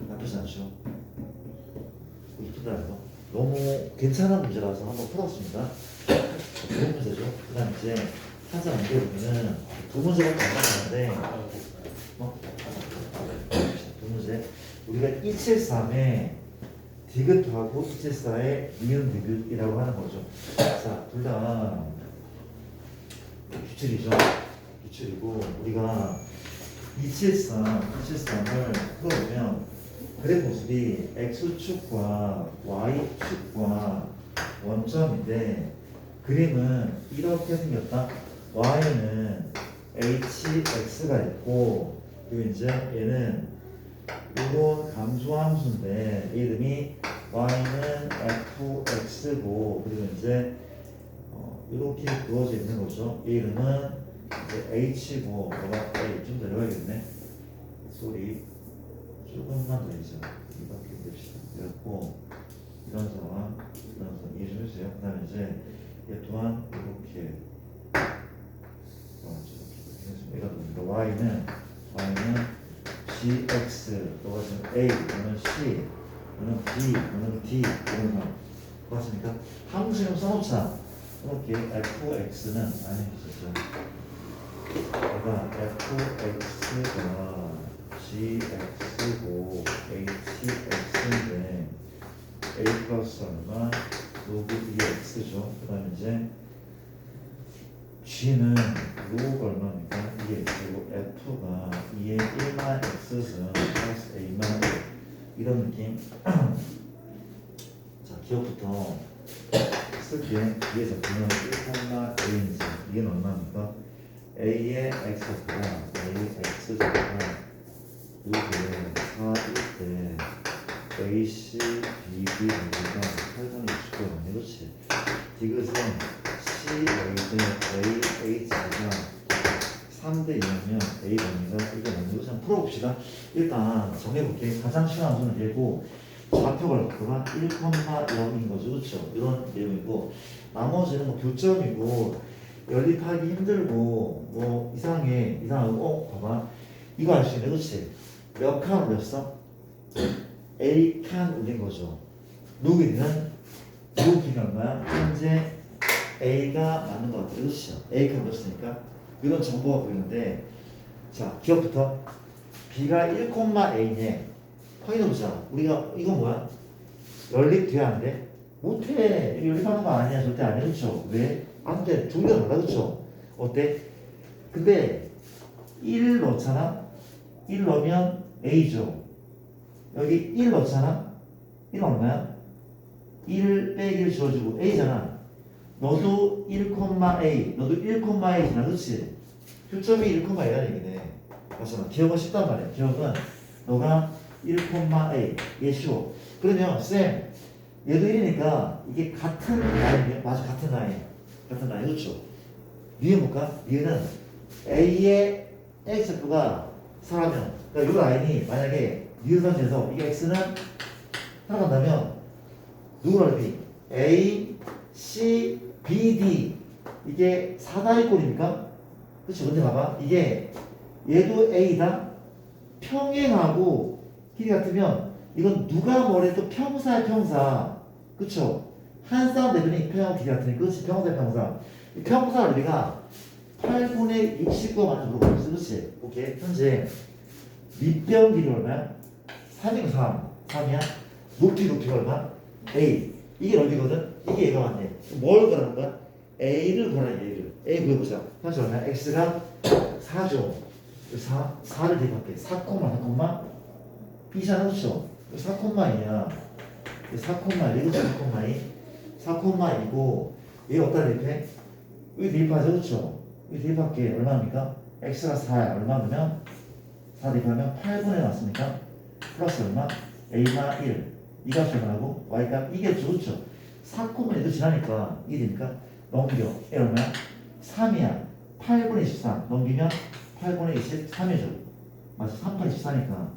나쁘지 않죠? 이쁘다 이거. 너무 괜찮은 문제라서 한번 풀었습니다. 좋은 문제죠. 그 다음 이제 한자 문제 보면은 두 문제가 간단한데 두 문제 우리가 273에 디귿하고 274에 니은 디귿이라고 하는 거죠. 자, 둘 다 규칙이죠. 규칙이고 우리가 273을 풀어보면 그래프 모습이 x축과 y축과 원점인데 그림은 이렇게 생겼다. y는 hx가 있고 그리고 이제 얘는 이런 감소함수인데 이름이 y는 fx고 그리고 이제 이렇게 그어져 있는 거죠. 이 이름은 이제 h고 뭐가 좀 내려가야겠네. 소리 조금만 더 이제 이렇게 봅시다. 그래갖고 이런 상황 이해 좀 해주세요. 그 다음에 이제 얘 또한 이렇게 얘가 뭡니까? y는 gx 너가 지금 a 너는 c 너는 b 너는 d 이런 거 맞습니까? 함수는 써놓자. 이렇게 fx는 아니 얘가 fx가 gx고 hx인데 a 플러스 얼마 로그 2x죠. 그 다음에 이제 G는 로우가 얼마입니까? 2x고 F가 2의 1만 x승 플러스 a만 1 이런 느낌. 자, 기억부터 쓸게. 위에서 보면 1,a인지 이게 얼마입니까? a의 x가 ax가 이게 4일 때 ac, bd 여기가 8분의 60도였네. 그렇지? 디귿은 c, a 대 a, h가 3대 2면 a 범위가 이게 뭐냐면 그냥 풀어봅시다. 일단 정해볼게. 가장 쉬운 수는 얘고 좌표가 1,0인 거죠. 그렇죠? 이런 내용이고 나머지는 뭐 교점이고 연립하기 힘들고 뭐 이상하고 봐봐. 이거 알 수 있네. 그렇지? 몇 칸 올렸어? A 칸 올린 거죠. 누구는 누구 얼마야? 현재 A가 맞는 것 같아요. 그렇죠? A 칸 올렸으니까 이런 정보가 보이는데 자 기억부터 B가 1,A네. 확인해보자. 우리가 이건 뭐야? 연립돼야 안 돼? 못해. 연립하는 거 아니야. 절대 안 해. 그렇죠? 왜? 안 돼. 두 개가 달라. 그렇죠? 어때? 근데 1 넣잖아? 1 넣으면 A죠. 여기 1 넣잖아? 1 얼마야? 1 빼기 1 지워주고 A잖아. 너도 1,A, 너도 1,A잖아. 그렇지? 교점이 1,A라는 얘기네. 맞잖아. 기억은 쉽단 말이야. 기억은 너가 1,A. 얘 쉬워. 그러면 쌤, 얘도 1이니까 이게 같은 라인이에요. 맞아, 같은 라인. 같은 라인. 그렇죠? 위에 볼까? 위에는 A의 x표가 4라면 그러니까 이 라인이 만약에 니은선에서 이게 x는 살아간다면 누구를 B? A, C, B, D 이게 4다리 꼴입니까? 그렇죠? 근데 봐봐 이게 얘도 A다 평행하고 길이 같으면 이건 누가 뭐래도 평사야 평사 그쵸? 한 쌍 대변이 평행하고 길이 같으니까 그렇지 평사야 평사 이 평사를 우리가 8분의 69가 맞는 물어보고 있어 그렇지? 오케이 현재 밑변 길이 얼마야? 3이고 3이야? 높이가 얼마? A 이게 넓이거든? 이게 얘가 맞네 뭘 구하는 거야? A를 구하는 A를 A 구해보자 현재 얼마야? X가 4죠 4를 대입할게 4,4, B잖아 그렇죠? 4,2야 4,1 이거 4,2 4,2고 얘 어디다 대입해? 여기 대입하죠 그렇죠? 여기 대입할게 얼마입니까? X가 4야 얼마 그러면 4 대입하면 8분의 맞습니까? 플러스 얼마? A가 1 이 값이 얼마고? Y값 이게 좋죠 4,1도 지나니까 이게 되니까 넘겨 A 얼마야? 3이야 8분의 23 넘기면 8분의 23이죠 맞아 3분의 24니까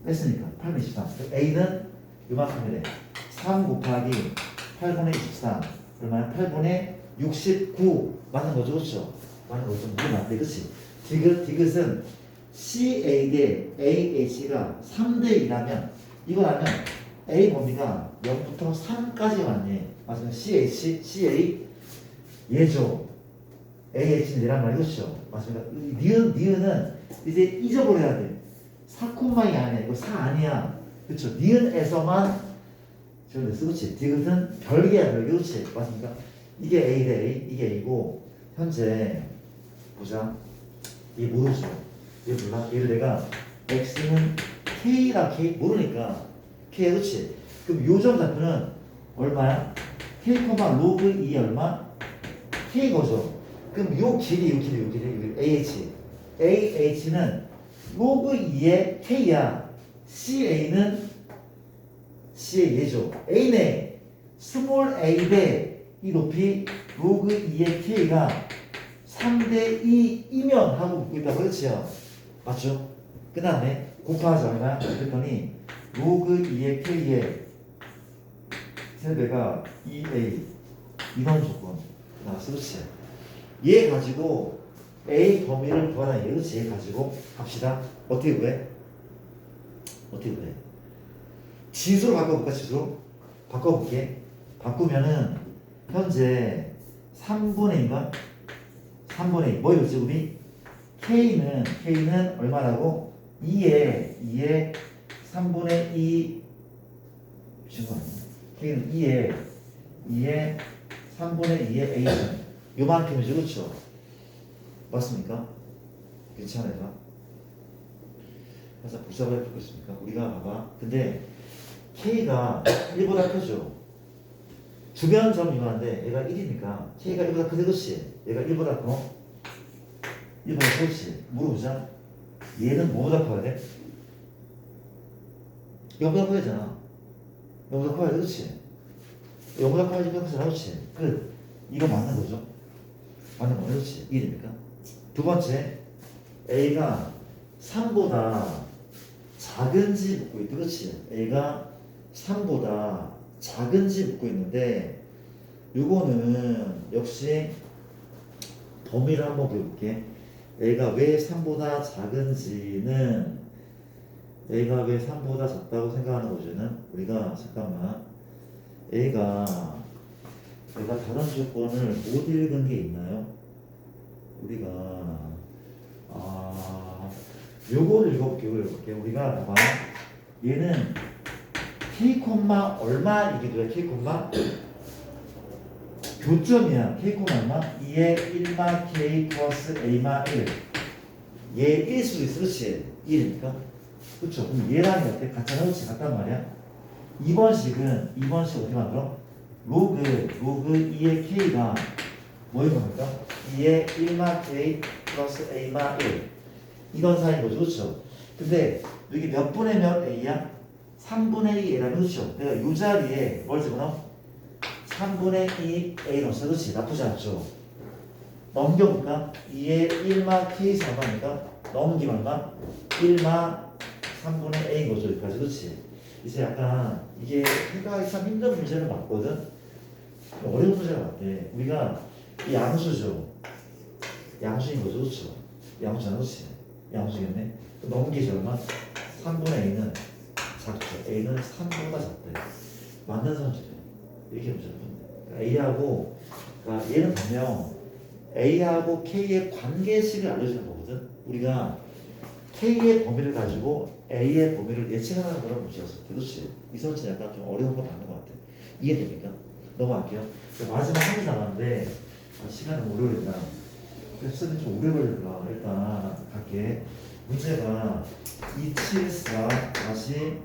뺐으니까 8분의 23 A는 요만큼이래 3 곱하기 8분의 23 얼마야? 8분의 69 맞는 거죠 그렇죠? 맞는 거죠 이게 맞대 그치? 디귿은 CA 대 AH가 3대 2라면 이거 하면 A 범위가 0부터 3까지 왔네 맞으면 CA 얘죠 AH는 얘란 말이 그렇죠 맞습니까? 니은은 이제 잊어버려야 돼 4,2 아니야 이거 4 아니야 그렇죠 니은에서만 저기 그렇지 디귿은 별개야 별개 그렇지 맞습니까? 이게 A 대 A 이게 A고 현재 보자 이게 모르죠 얘 몰라? 얘를 내가 X는 K랑 K 모르니까 K 그렇지 그럼 요점 좌표는 얼마야? K, 로그 2 얼마? K 거죠 그럼 요 길이 AH는 로그 2의 K야 CA는 CA 얘죠 A네 스몰 A 대 이 높이 로그 2의 K가 3대 2이면 하고 묻고 있다고 그렇지요 맞죠? 끝났네 곱하자 얼마야? 그랬더니 로그 2의 K의 세배가 2A 이런 조건 나왔어 그렇지? 얘 가지고 A 범위를 구하라 얘 그렇지? 얘 가지고 갑시다 어떻게 구해? 지수로 바꿔볼까 지수로? 바꿔볼게 바꾸면은 현재 3분의 2인가? 3분의 2 뭐예요 지금이? K는 얼마라고? 2에 3분의 2 미친 거 아니야? K는 2에 3분의 2의 A는 요만큼이죠 그렇죠? 맞습니까? 괜찮아요. 그래서 복잡하게 풀겠습니까? 우리가 봐봐. 근데 K가 1보다 크죠? 주변 점 이만한데 얘가 1이니까 K가 1보다 크대, 그렇지? 얘가 1보다 커? 1보다 크지? 물어보자. 얘는 뭐보다 커야 돼? 0보다 커야 되잖아. 0보다 커야 돼, 그렇지? 0보다 커야지 0보다 크잖아, 그렇지? 끝. 이거 맞는 거죠? 맞는 거, 그렇지? 1입니까? 두 번째, A가 3보다 작은지 묻고 있다, 그렇지? A가 3보다 작은지 묻고 있는데 요거는 역시 범위를 한번 볼게. A가 왜 3보다 작은지는 A가 왜 3보다 작다고 생각하는 거지는 우리가 잠깐만 A가 다른 조건을 못 읽은 게 있나요? 우리가 요거를 읽어볼게요. 우리가 봐봐. 얘는 K, 얼마 이게 돼요? K, 교점이야. K, 얼마? 2의 1마 K 플러스 A마 1. 얘 1일 수도 있어. 그렇지? 1이니까. 그렇죠? 그럼 얘랑 이렇게 같잖아. 그렇지? 같단 말이야. 2번식은 어떻게 만들어? 로그 2의 K가 뭐인 겁니까? 2의 1마 K 플러스 A마 1. 이런 사이인 거죠. 그렇죠? 근데 여기 몇 분의 몇 A야? 3분의 2 A라면 그렇죠? 내가 이 자리에 뭘 집어넣어? 3분의 2 A 넣었어. 그렇지? 나쁘지 않죠? 넘겨볼까? 2의 1마 K 3마니까 넘기면 얼마? 1마 3분의 A인 거죠. 여기까지. 그렇지? 이제 약간 이게 생각하기 참 힘든 문제는 맞거든? 어려운 문제가 맞대. 우리가 이 양수죠. 양수인 거죠. 그렇죠? 양수잖아. 그렇지? 양수겠네. 넘기죠. 얼마? 3분의 A는 작죠. A는 3보다 작대. 맞는 선수죠. 이렇게 문제를 푼다. A하고, 그러니까 얘는 보면 A하고 K의 관계식을 알려주는 거거든. 우리가 K의 범위를 가지고 A의 범위를 예측하는 그런 문제였어. 그렇지? 이 선수는 약간 좀 어려운 거 맞는 것 같아. 이해됩니까? 넘어갈게요. 마지막 한 개 남았는데 시간이 너무 오래 걸린다. 그래서 좀 오래 걸린다. 일단 갈게. 문제가 274 다시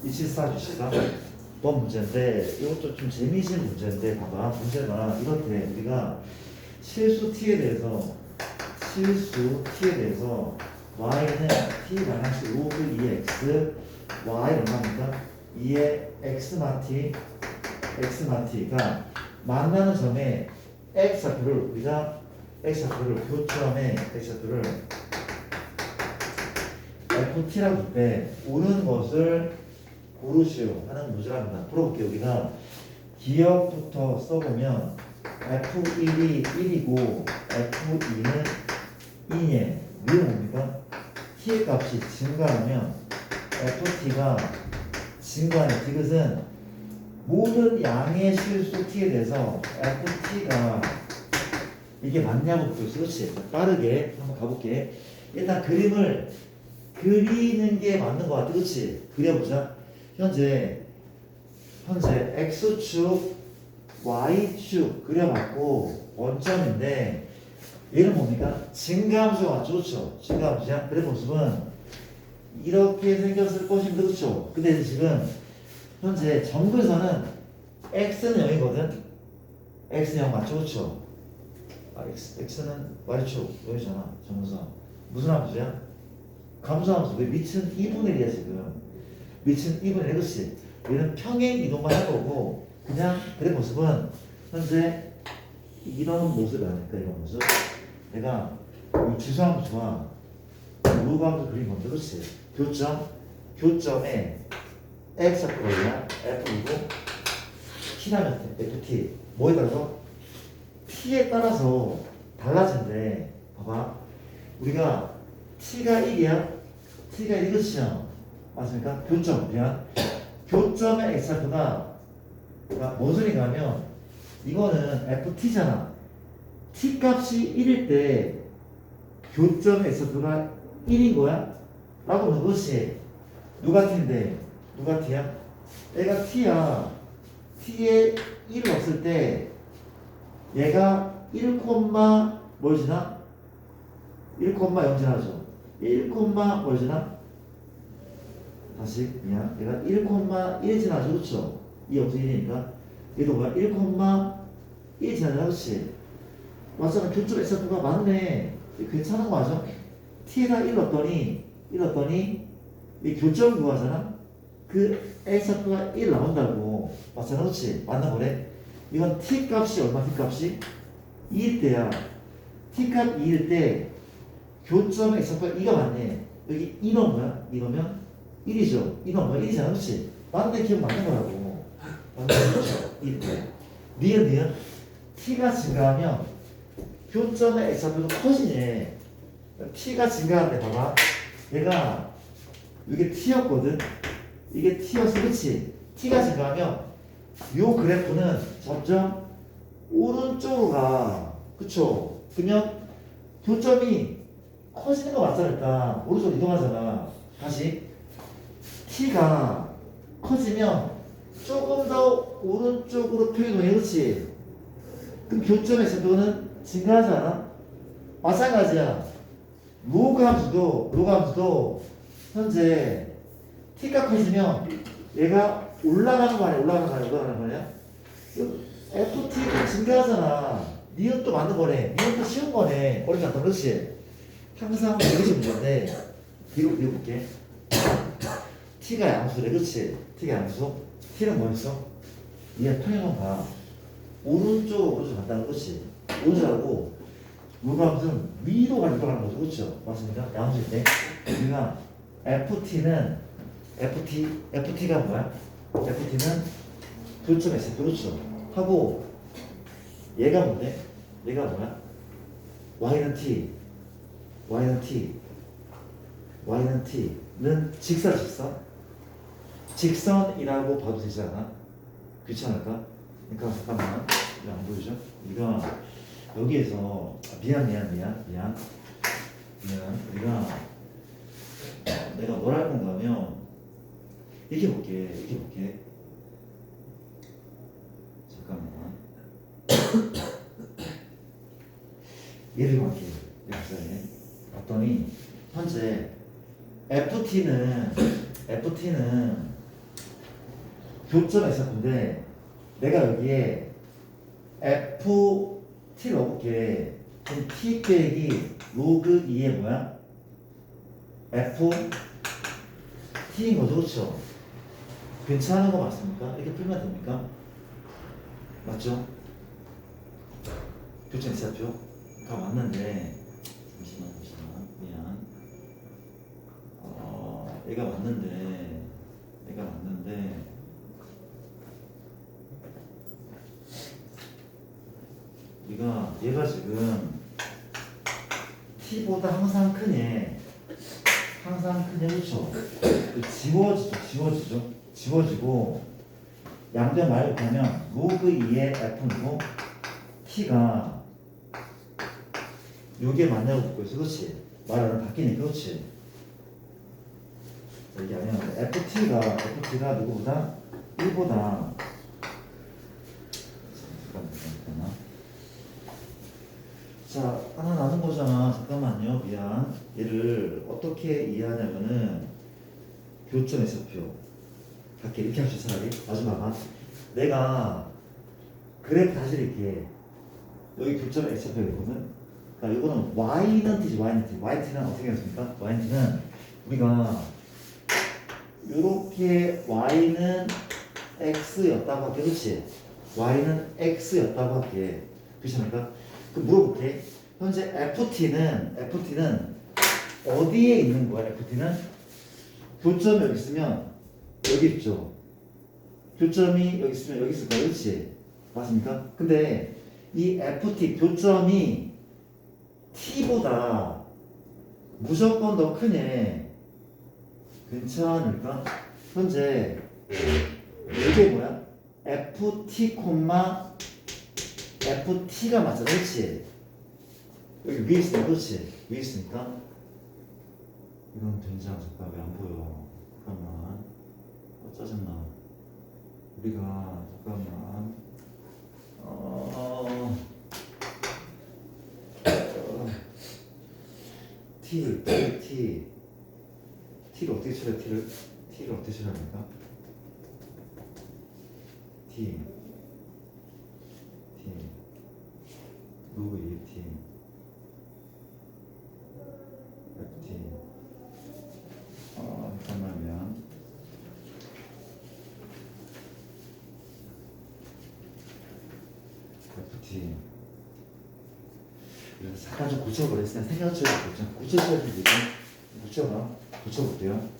274 주시다. 번 문제인데 이것도 좀 재미있는 문제인데 봐봐. 문제가 이렇대. 우리가 실수 t에 대해서 y는 t 로그 2x y 얼마입니까? 2의 x마t가 만나는 점에 x좌표를 우리가 교점의 x좌표를 ft라고 할 때 오는 것을 고르시오 하는 문제랍니다. 풀어볼게요. 우리가 기억부터 써보면 f1이 1이고 f2는 2에 이게 뭡니까? t의 값이 증가하면 ft가 증가하는 이것은 모든 양의 실수 t에 대해서 ft가 이게 맞냐고 묻고 있어. 그렇지? 빠르게 한번 가볼게. 일단 그림을 그리는 게 맞는 것 같아. 그렇지? 그려보자. 현재 x축 y축 그려봤고 원점인데 얘는 뭡니까? 증가함수가 맞죠? 그렇죠? 증가함수야. 그래 모습은 이렇게 생겼을 것입니다. 그렇죠? 근데 지금 현재 점근선은 x는 0이거든? x는 0 맞죠? 그렇죠? x는 y축 0이잖아. 점근선 무슨 함수야? 감소함수. 왜 밑은 2분의 1이야 지금. 밑은 2분의 1. 그렇지? 얘는 평행 이동만 할 거고 그냥 그래 모습은 현재 이런 모습이 아닐까. 이런 모습. 내가 이 주소함수와 루함수 그린 건데 그렇지? 교점에 x좌표가 f이고 t라면 ft 뭐에 따라서? t에 따라서 달라진대. 봐봐. 우리가 t가 1이야? t가 1 그렇죠? 맞습니까? 교점의 x좌표가 뭔 소리가 하면 이거는 ft잖아. t 값이 1일 때 교점의 x좌표가 1인 거야? 라고 하면 그것이 누가 t인데? 누가 t야? 얘가 t야. t에 1을 넣었을 때 얘가 1, 뭘 지나? 1,0 지나죠. 1,뭐 지나? 다시 미안. 얘가 1,1 지나죠. 그렇죠? 이 여기서 1이니까 얘도 뭐야? 1,1 지나잖아. 그렇지? 맞잖아. 교점 x좌표가 맞네. 괜찮은 거 맞아? t에다 1 넣었더니 이 교점을 구하잖아. 그 x좌표가 1 나온다고. 맞잖아. 그렇지? 맞는 거래. 이건 t 값이 얼마? t 값이 2일 때야. t 값 2일 때 교점의 x좌표가 2가 맞네. 여기 2 넣으면 뭐야? 2 넣으면 1이죠. 2 넣으면 1이잖아. 그렇지? 맞는 기억 맞는 거라고. 맞는 거죠. 2일 때. 니은 t가 증가하면 교점의 x좌표도 커지네. t가 증가하는데 봐봐. 얘가 이게 t였거든. 이게 t였어. 그치? t가 증가하면 요 그래프는 점점 오른쪽으로 가. 그쵸? 그러면 교점이 커지는 거 맞잖아. 일단 오른쪽으로 이동하잖아. 다시 t가 커지면 조금 더 오른쪽으로 표현해. 그렇지? 그럼 교점의 x좌표는 증가하지 않아? 마찬가지야. 로그 함수도 현재 t가 커지면 얘가 올라가는 거 아니야? 올라가는 거 아니야? ft도 증가하잖아. 니은도 맞는 거네. 니은도 쉬운 거네. 어렵지 않다. 그렇지? 항상 이것이 문제인데 뒤로 볼게. t가 양수래. 그렇지? t가 양수. t는 뭐였어? 얘 평행은 봐. 오른쪽으로 간다는 거지. 오른쪽하고 무감은 위로 가는 거죠. 그렇죠? 맞습니까? 양수일 때. 우리가 FT가 뭐야? FT는 교점 x 그렇죠? 하고 얘가 뭔데? 얘가 뭐야? Y는 T는 직선이라고 봐도 되지 않아? 귀찮을까? 그러니까 잠깐만. 이거 안 보이죠? 이거 여기에서 미안. 우리가 내가 뭘 할 건가 하면 이렇게 볼게. 잠깐만. 예를 들게. 봤더니 현재 FT는 교점 x인데 내가 여기에 FT 넣어볼게. 그럼 T 빼기 로그 2의 뭐야? FT인 거죠. 그렇죠? 괜찮은 거 맞습니까? 이렇게 풀면 됩니까? 맞죠? 교점 x좌표가 맞는데 잠시만 미안. 얘가 맞는데 얘가 지금 t보다 항상 크네. 그렇죠? 지워지고 양변 말을 보면 로그 2의 f이고 t가 요게 맞냐고 묻고 있어. 그렇지? 말은 바뀌니까. 그렇지? 얘기하면 FT가 누구보다 1보다 잠깐만. 자, 하나 나눈 거잖아. 잠깐만요. 미안. 얘를 어떻게 이해하냐면은 교점 x표 밖에 이렇게 합시다. 차라리 마지막아. 내가 그래프 다시 이렇게 여기 교점 x표 있거든. 그러니까 이거는 y는 t지. yt는 어떻게 했습니까? yt는 우리가 요렇게 y는 x였다고 할게. 그렇지? y는 x였다고 할게. 그렇습니까? 그럼 물어볼게. 현재 FT는 어디에 있는 거야? FT는 교점이 여기 있으면 여기 있죠. 교점이 여기 있으면 여기 있을 거야. 그렇지? 맞습니까? 근데 이 FT 교점이 T보다 무조건 더 크네. 괜찮을까? 현재 이게 뭐야? FT가 맞아. 그렇지? 여기 위에 있으니까. 그렇지? 위에 있으니까 이건 된장. 잠깐 왜 안 보여? 잠깐만. 짜증나. 우리가 잠깐만 T를 어떻게 쳐요? T를 어떻게 쳐야 합니까? T 누구 이 T FT 잠깐만요. FT 그래서 잠깐 좀 고쳐버렸어요. 생각을 고쳐야 되죠. 고쳐야 되죠. 고쳐볼게요.